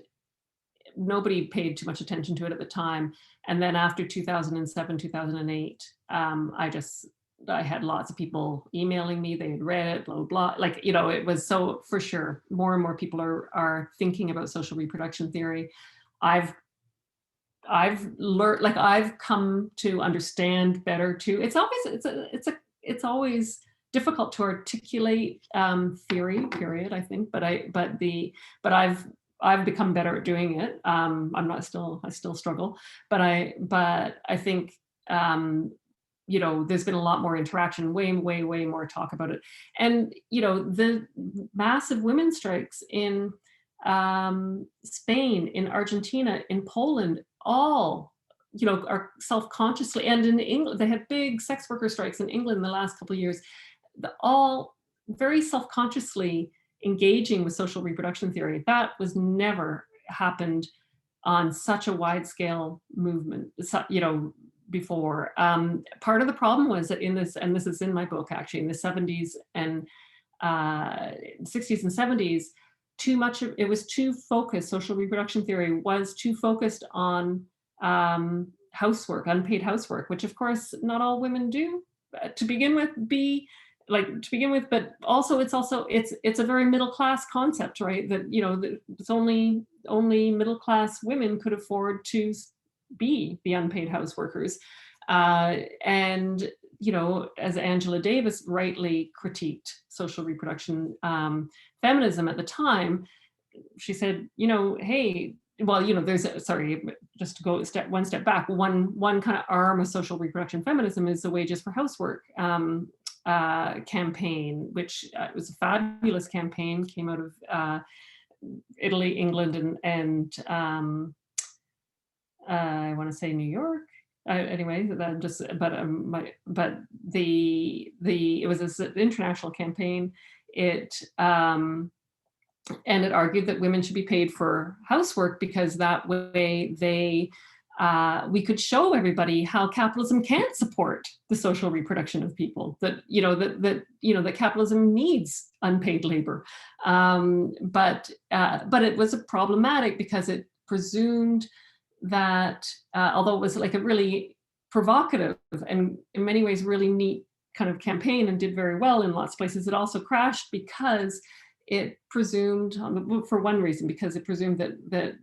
nobody paid too much attention to it at the time. And then after 2007, 2008, I had lots of people emailing me, they had read it, blah, blah, like, you know, it was, so for sure, more and more people are thinking about social reproduction theory. I've learned, like, I've come to understand better too. It's always difficult to articulate theory, period, I think, but I've become better at doing it. I still struggle, but I think, you know, there's been a lot more interaction, way more talk about it. And, you know, the massive women's strikes in Spain, in Argentina, in Poland, all, you know, are self-consciously, and in England, they had big sex worker strikes in England in the last couple of years, all very self-consciously engaging with social reproduction theory. That was never happened on such a wide scale movement, you know, before. Part of the problem was that in this, and this is in my book actually, in the 70s and 60s and 70s, too much of it was too focused, social reproduction theory was too focused on housework, unpaid housework, which of course not all women do to begin with, but also it's a very middle class concept, right? That, you know, it's only middle class women could afford to be the unpaid house workers. And, you know, as Angela Davis rightly critiqued social reproduction feminism at the time, she said, you know, hey, well, you know, just to go one step back, one kind of arm of social reproduction feminism is the Wages for Housework campaign, which was a fabulous campaign, came out of Italy, England, and I want to say New York. Anyway, that just it was this international campaign. And it argued that women should be paid for housework because that way we could show everybody how capitalism can't support the social reproduction of people. That that capitalism needs unpaid labor, but it was problematic because it presumed that although it was like a really provocative and in many ways really neat kind of campaign and did very well in lots of places, it also crashed because it presumed, for one reason, because it presumed that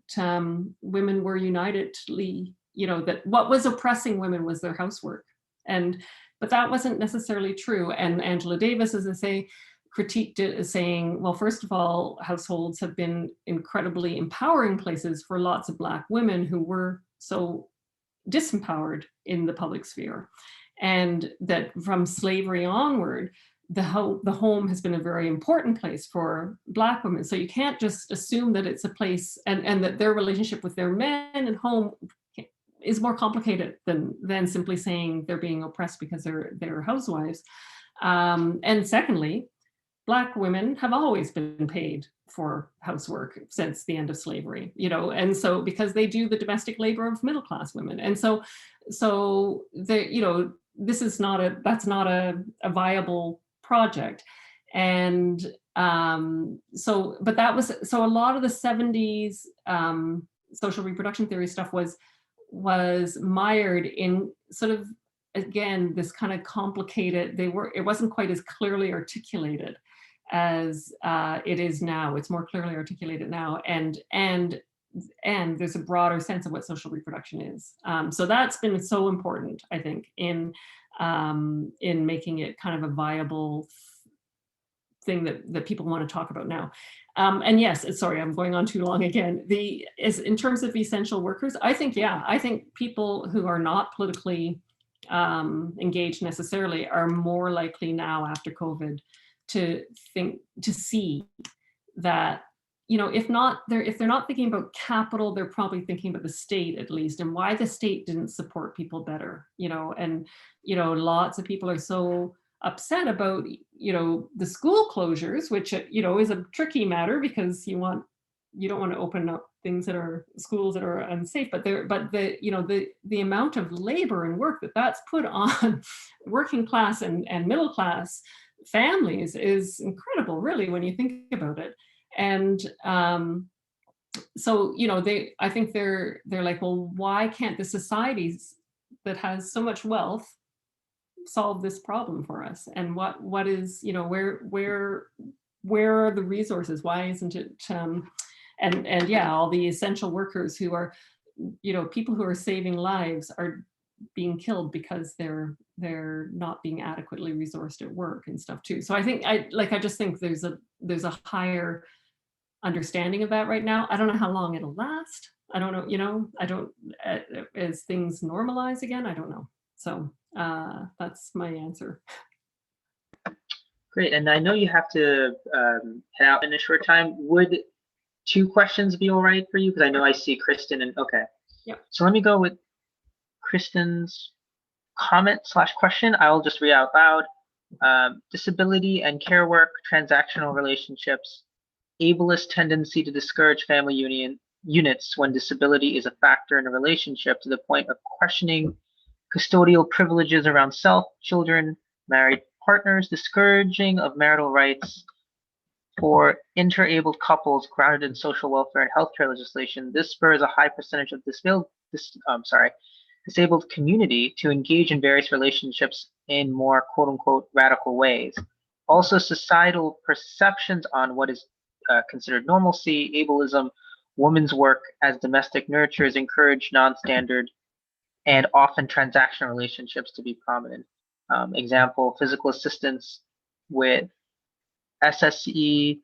women were unitedly, that what was oppressing women was their housework, but that wasn't necessarily true. And Angela Davis, as I say, critiqued it as saying, well, first of all, households have been incredibly empowering places for lots of Black women who were so disempowered in the public sphere, and that from slavery onward, the home has been a very important place for Black women. So you can't just assume that it's a place and that their relationship with their men and home is more complicated than simply saying they're being oppressed because they're housewives. And secondly, Black women have always been paid for housework since the end of slavery, and so because they do the domestic labor of middle-class women. And so this is that's not a viable project. And but that was, so a lot of the 70s social reproduction theory stuff was mired in sort of, again, this kind of complicated, it wasn't quite as clearly articulated as it is now. It's more clearly articulated now, and there's a broader sense of what social reproduction is. So that's been so important, I think, in making it kind of a viable thing that people want to talk about now. And yes, sorry, I'm going on too long again. In terms of essential workers, I think people who are not politically engaged necessarily are more likely now after COVID to see that, if they're not thinking about capital, they're probably thinking about the state at least, and why the state didn't support people better, and lots of people are so upset about the school closures, which is a tricky matter because you don't want to open up things that are schools that are unsafe, but the amount of labor and work that's put on working class and middle class families is incredible, really, when you think about it. And so I think they're like, well, why can't the societies that has so much wealth solve this problem for us? And what is, where are the resources? Why isn't it and yeah, all the essential workers who are, people who are saving lives are being killed because they're not being adequately resourced at work and stuff too. So I think I just think there's a higher understanding of that right now. I don't know how long it'll last. I don't know, I don't, as things normalize again, I don't know. So that's my answer. Great, and I know you have to head out in a short time. Would 2 questions be all right for you? Because I know I see Kristen and okay. Yep. So let me go with Kristen's comment/question. I'll just read out loud. Disability and care work, transactional relationships, ableist tendency to discourage family units when disability is a factor in a relationship to the point of questioning custodial privileges around self, children, married partners, discouraging of marital rights for interabled couples grounded in social welfare and healthcare legislation. This spurs a high percentage of disabled community to engage in various relationships in more quote-unquote radical ways. Also, societal perceptions on what is considered normalcy, ableism, women's work as domestic nurturers encourage non-standard and often transactional relationships to be prominent. Example, physical assistance with SSE,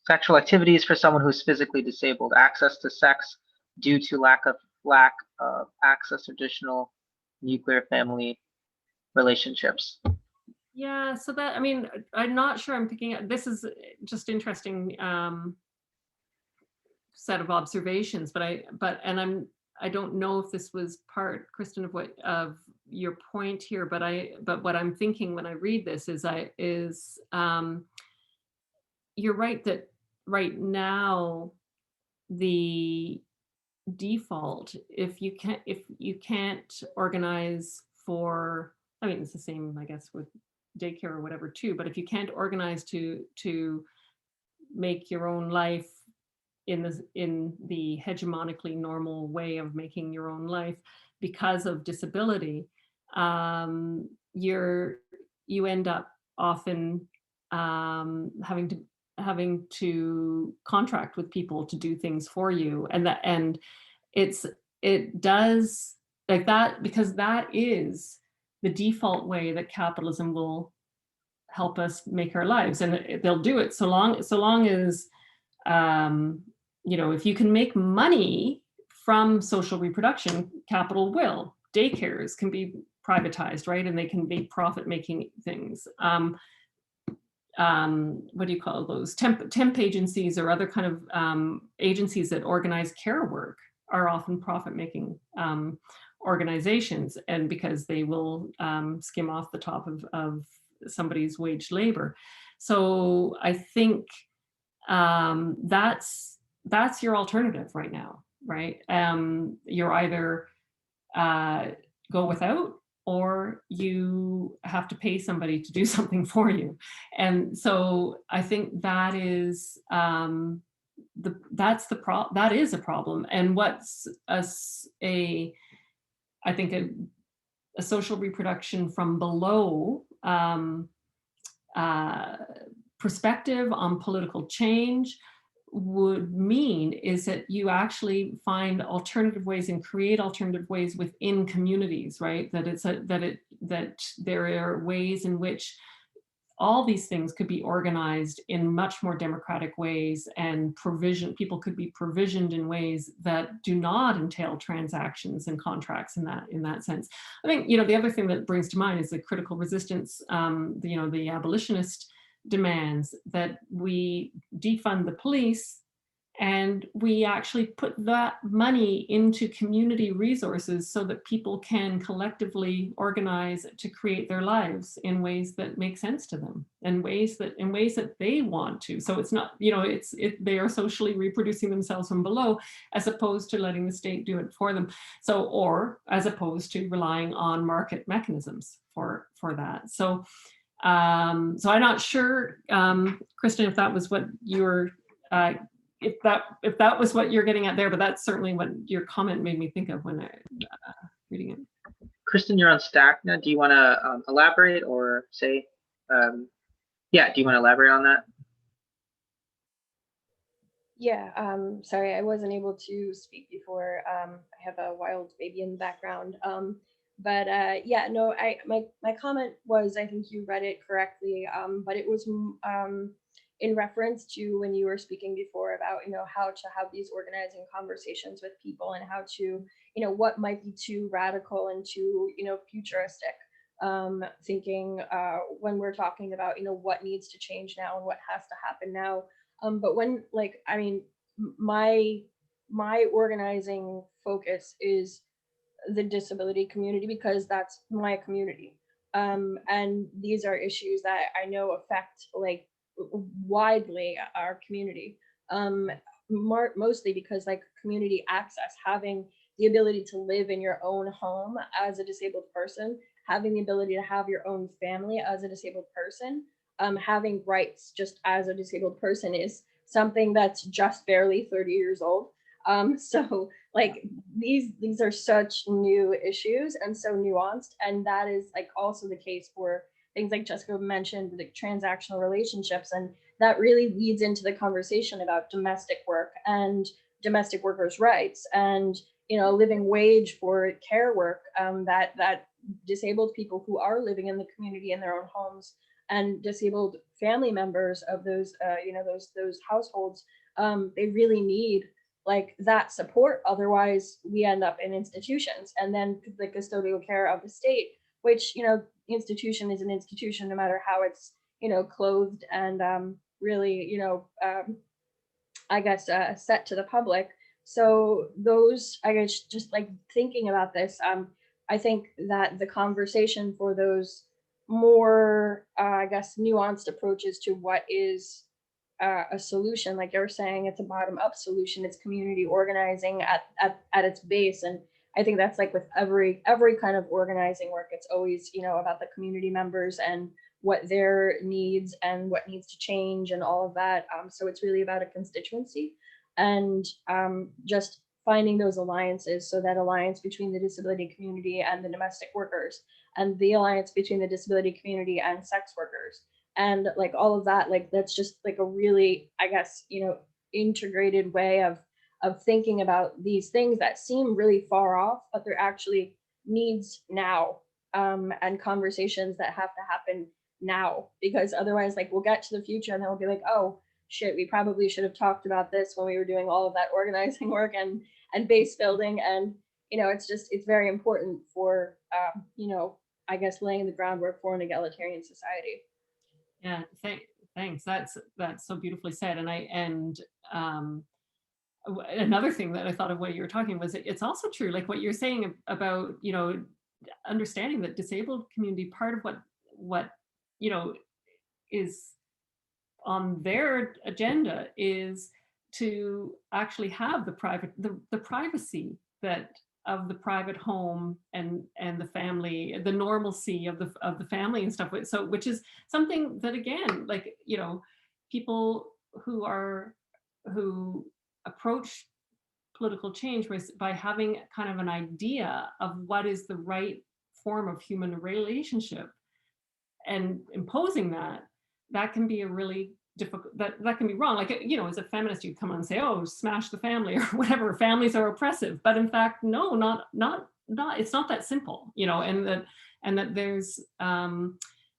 sexual activities for someone who's physically disabled, access to sex due to lack of lack of access to traditional nuclear family relationships. Yeah, so that, I mean, I'm not sure I'm picking up, this is just interesting set of observations, but I don't know if this was part, Kristen, of your point here, but what I'm thinking when I read this is you're right that right now the default, if you can't organize for, I mean, it's the same, I guess, with daycare or whatever too, but if you can't organize to make your own life in the hegemonically normal way of making your own life because of disability, you end up often having to contract with people to do things for you, and it does like that, because that is the default way that capitalism will help us make our lives, and they'll do it so long as if you can make money from social reproduction, capital will. Daycares can be privatized, right? And they can be profit-making things. What do you call those? Temp agencies or other kind of agencies that organize care work are often profit-making organizations, and because they will skim off the top of somebody's wage labor. So I think that's your alternative right now, right? You're either go without, or you have to pay somebody to do something for you. And so I think that is that is a problem. And what's I think a social reproduction from below perspective on political change would mean is that you actually find alternative ways and create alternative ways within communities, right? That there are ways in which all these things could be organized in much more democratic ways, and people could be provisioned in ways that do not entail transactions and contracts in that sense. I think, the other thing that brings to mind is the critical resistance, the abolitionist demands that we defund the police and we actually put that money into community resources so that people can collectively organize to create their lives in ways that make sense to them, and in ways that they want to. So it's not, they are socially reproducing themselves from below, as opposed to letting the state do it for them. So, or as opposed to relying on market mechanisms for that. So I'm not sure, Kristen, if that was what you were, if that was what you're getting at there, but that's certainly what your comment made me think of when I reading it. Kristen, you're on Stack now. Do you want to elaborate or say, yeah, do you want to elaborate on that? Yeah, sorry, I wasn't able to speak before. I have a wild baby in the background. But yeah, no, my comment was, I think you read it correctly, but it was in reference to when you were speaking before about, how to have these organizing conversations with people, and how to, what might be too radical and too, futuristic thinking when we're talking about, what needs to change now and what has to happen now. But when, my organizing focus is the disability community, because that's my community. And these are issues that I know affect widely our community, mostly because community access, having the ability to live in your own home as a disabled person, having the ability to have your own family as a disabled person, having rights just as a disabled person is something that's just barely 30 years old. So these are such new issues and so nuanced, and that is also the case for things like Jessica mentioned, the transactional relationships, and that really leads into the conversation about domestic work and domestic workers' rights, and living wage for care work, that disabled people who are living in the community in their own homes, and disabled family members of those those households, they really need like that support. Otherwise, we end up in institutions, and then the custodial care of the state, which, you know, institution is an institution no matter how it's, you know, clothed and really, you know, I guess set to the public. So those, I guess, just like thinking about this, I think that the conversation for those more, I guess, nuanced approaches to what is a solution, like you're saying, it's a bottom-up solution. It's community organizing at its base, and I think that's like with every kind of organizing work. It's always, you know, about the community members and what their needs and what needs to change and all of that. So it's really about a constituency, and just finding those alliances. So that alliance between the disability community and the domestic workers, and the alliance between the disability community and sex workers, and like all of that, like that's just like a really, I guess, you know, integrated way of thinking about these things that seem really far off, but they're actually needs now, and conversations that have to happen now, because otherwise, like, we'll get to the future and then we'll be like, oh shit, we probably should have talked about this when we were doing all of that organizing work and base building. And, you know, it's very important for, you know, I guess laying the groundwork for an egalitarian society. Yeah, thanks. That's so beautifully said. And another thing that I thought of while you were talking was it's also true, like what you're saying about, you know, understanding that disabled community, part of what you know is on their agenda is to actually have the privacy that of the private home and the family, the normalcy of the family and stuff. So, which is something that, again, like, you know, people who approach political change by having kind of an idea of what is the right form of human relationship and imposing that can be a really difficult, that can be wrong. Like, you know, as a feminist, you come on and say, oh, smash the family or whatever, families are oppressive. But in fact, no, not, it's not that simple, you know, and that there's, and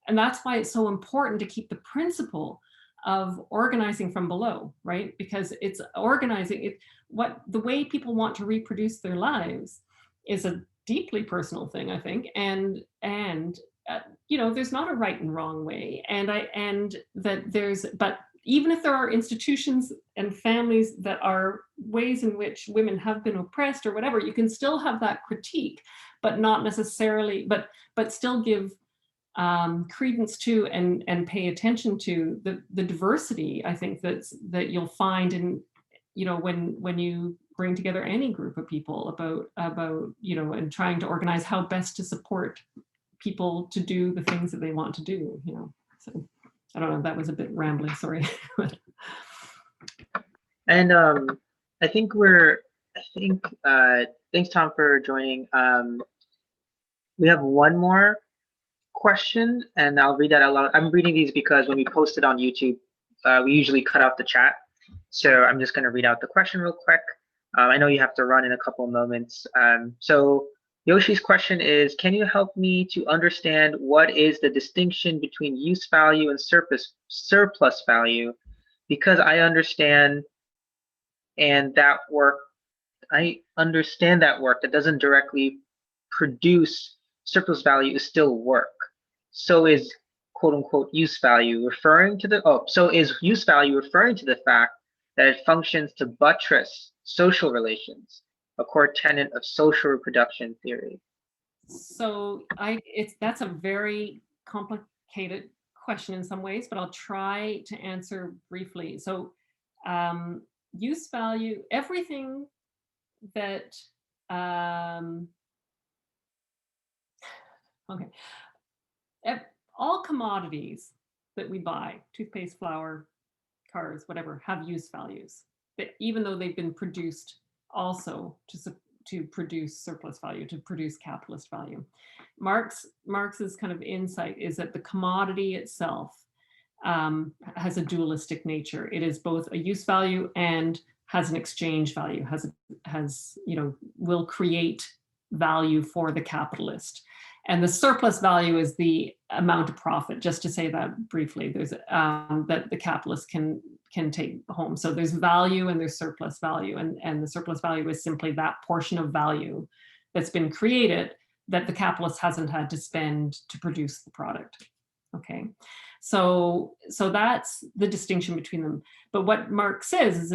that's why it's so important to keep the principle of organizing from below, right? Because it's organizing, the way people want to reproduce their lives is a deeply personal thing, I think. And you know, there's not a right and wrong way. But even if there are institutions and families that are ways in which women have been oppressed or whatever, you can still have that critique, but not necessarily, but still give credence to and pay attention to the diversity, I think, that you'll find in, you know, when you bring together any group of people about, you know, and trying to organize how best to support people to do the things that they want to do, you know. So I don't know, that was a bit rambling, sorry. And thanks Tom for joining. We have one more question and I'll read that out loud. I'm reading these because when we post it on YouTube, we usually cut out the chat. So I'm just gonna read out the question real quick. I know you have to run in a couple of moments. So Yoshi's question is, can you help me to understand what is the distinction between use value and surplus value? Because I understand that work that doesn't directly produce surplus value is still work. So is quote unquote use value referring to the fact that it functions to buttress social relations, a core tenet of social reproduction theory? So that's a very complicated question in some ways, but I'll try to answer briefly. So use value, everything that, all commodities that we buy, toothpaste, flour, cars, whatever, have use values, that even though they've been produced also to produce surplus value, to produce capitalist value. Marx's kind of insight is that the commodity itself has a dualistic nature. It is both a use value and has an exchange value, has you know, will create value for the capitalist. And the surplus value is the amount of profit. Just to say that briefly, there's that the capitalist can can take home. So there's value and there's surplus value, and the surplus value is simply that portion of value that's been created that the capitalist hasn't had to spend to produce the product. Okay, so that's the distinction between them. But what Marx says is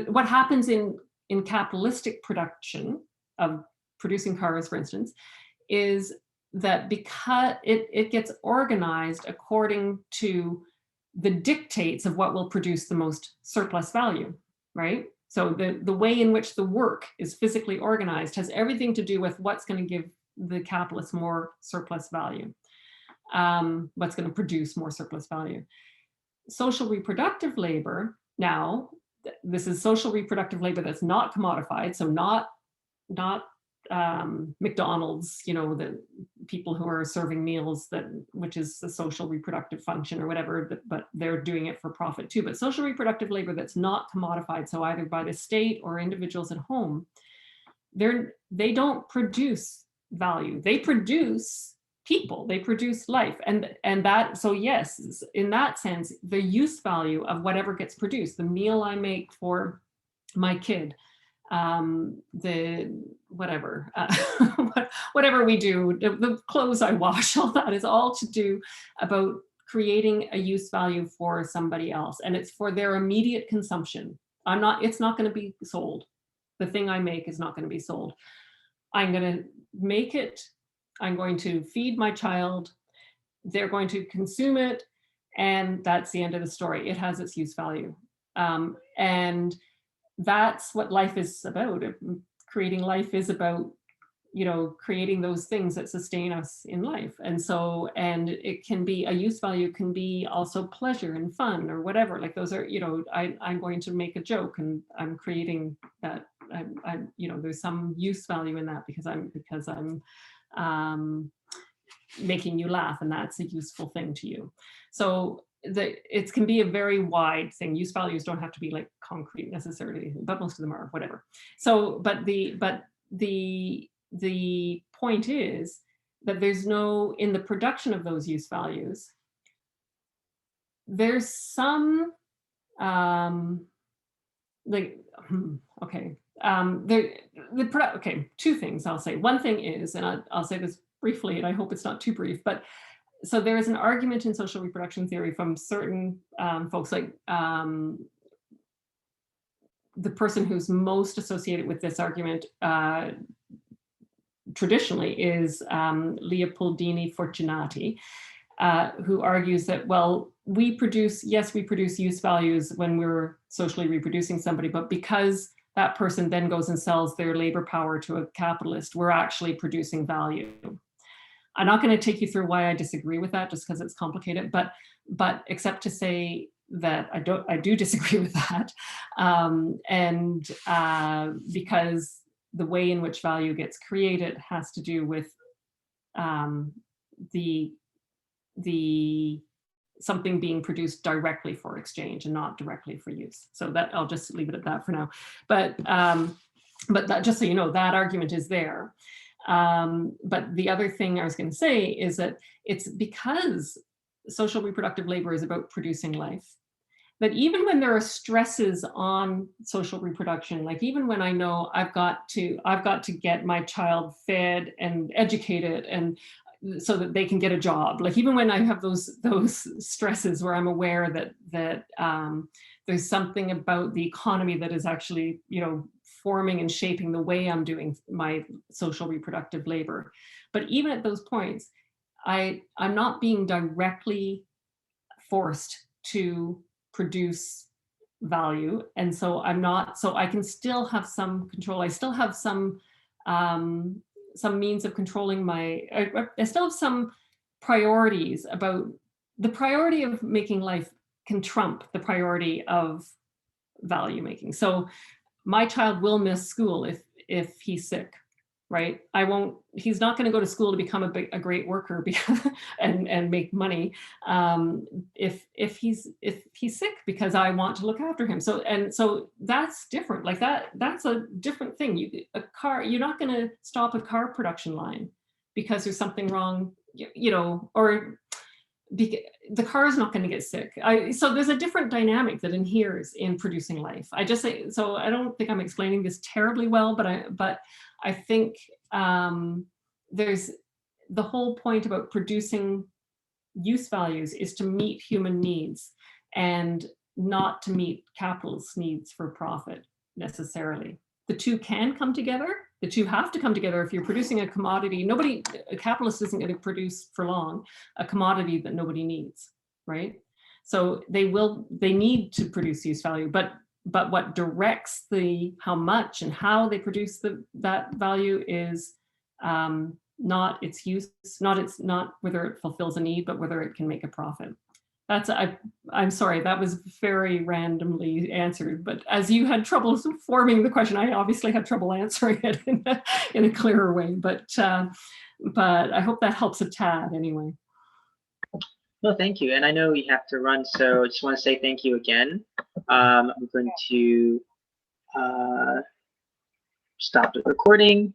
what happens in capitalistic production of producing cars, for instance, is that because it gets organized according to the dictates of what will produce the most surplus value, right? So the way in which the work is physically organized has everything to do with what's going to give the capitalist more surplus value, what's going to produce more surplus value. Social reproductive labor, now, this is social reproductive labor that's not commodified, so not McDonald's, the people who are serving meals, which is the social reproductive function or whatever, but they're doing it for profit too. But social reproductive labor that's not commodified, so either by the state or individuals at home, they don't produce value. They produce people, they produce life, and that, so yes, in that sense, the use value of whatever gets produced, the meal I make for my kid, the whatever, whatever we do, the clothes I wash, all that is all to do about creating a use value for somebody else, and it's for their immediate consumption. It's not going to be sold. The thing I make is not going to be sold. I'm going to make it, I'm going to feed my child, they're going to consume it, and that's the end of the story. It has its use value. And that's what life is about. Creating life is about, creating those things that sustain us in life. And so, and it can be, a use value can be also pleasure and fun or whatever. Like those are, I'm going to make a joke and I'm creating that. There's some use value in that because I'm making you laugh, and that's a useful thing to you. So it can be a very wide thing. Use values don't have to be like concrete necessarily, but most of them are, whatever. So, but the point is that there's no, in the production of those use values, there's some two things I'll say. One thing is, and I'll say this briefly, and I hope it's not too brief, but so there is an argument in social reproduction theory from certain folks, like the person who's most associated with this argument traditionally is Leopoldini Fortunati, who argues that, well, we produce use values when we're socially reproducing somebody, but because that person then goes and sells their labor power to a capitalist, we're actually producing value. I'm not going to take you through why I disagree with that, just because it's complicated, but except to say that I do disagree with that, because the way in which value gets created has to do with the something being produced directly for exchange and not directly for use. So that, I'll just leave it at that for now. But that, just so you know, that argument is there. But the other thing I was going to say is that it's because social reproductive labor is about producing life, that even when there are stresses on social reproduction, like even when I know I've got to get my child fed and educated and so that they can get a job, like even when I have those stresses where I'm aware that there's something about the economy that is actually, forming and shaping the way I'm doing my social reproductive labor. But even at those points, I'm not being directly forced to produce value. And so I can still have some control. I still have some means of controlling I still have some priorities about the priority of making life can trump the priority of value making. So my child will miss school if he's sick, right? He's not going to go to school to become a great worker and make money if he's sick, because I want to look after him. So that's different. Like that's a different thing. You're not going to stop a car production line because there's something wrong, or the car is not going to get sick. So there's a different dynamic that inheres in producing life. I just say, so I don't think I'm explaining this terribly well, but I think there's the whole point about producing use values is to meet human needs and not to meet capitalist needs for profit necessarily. The two can come together. The two have to come together. If you're producing a commodity, a capitalist isn't going to produce for long a commodity that nobody needs, right? So they need to produce use value, but what directs how much and how they produce that value is not its use, not whether it fulfills a need, but whether it can make a profit. I'm sorry, that was very randomly answered, but as you had trouble forming the question, I obviously had trouble answering it in a clearer way, but I hope that helps a tad anyway. No, thank you. And I know we have to run, so I just want to say thank you again. I'm going to stop the recording.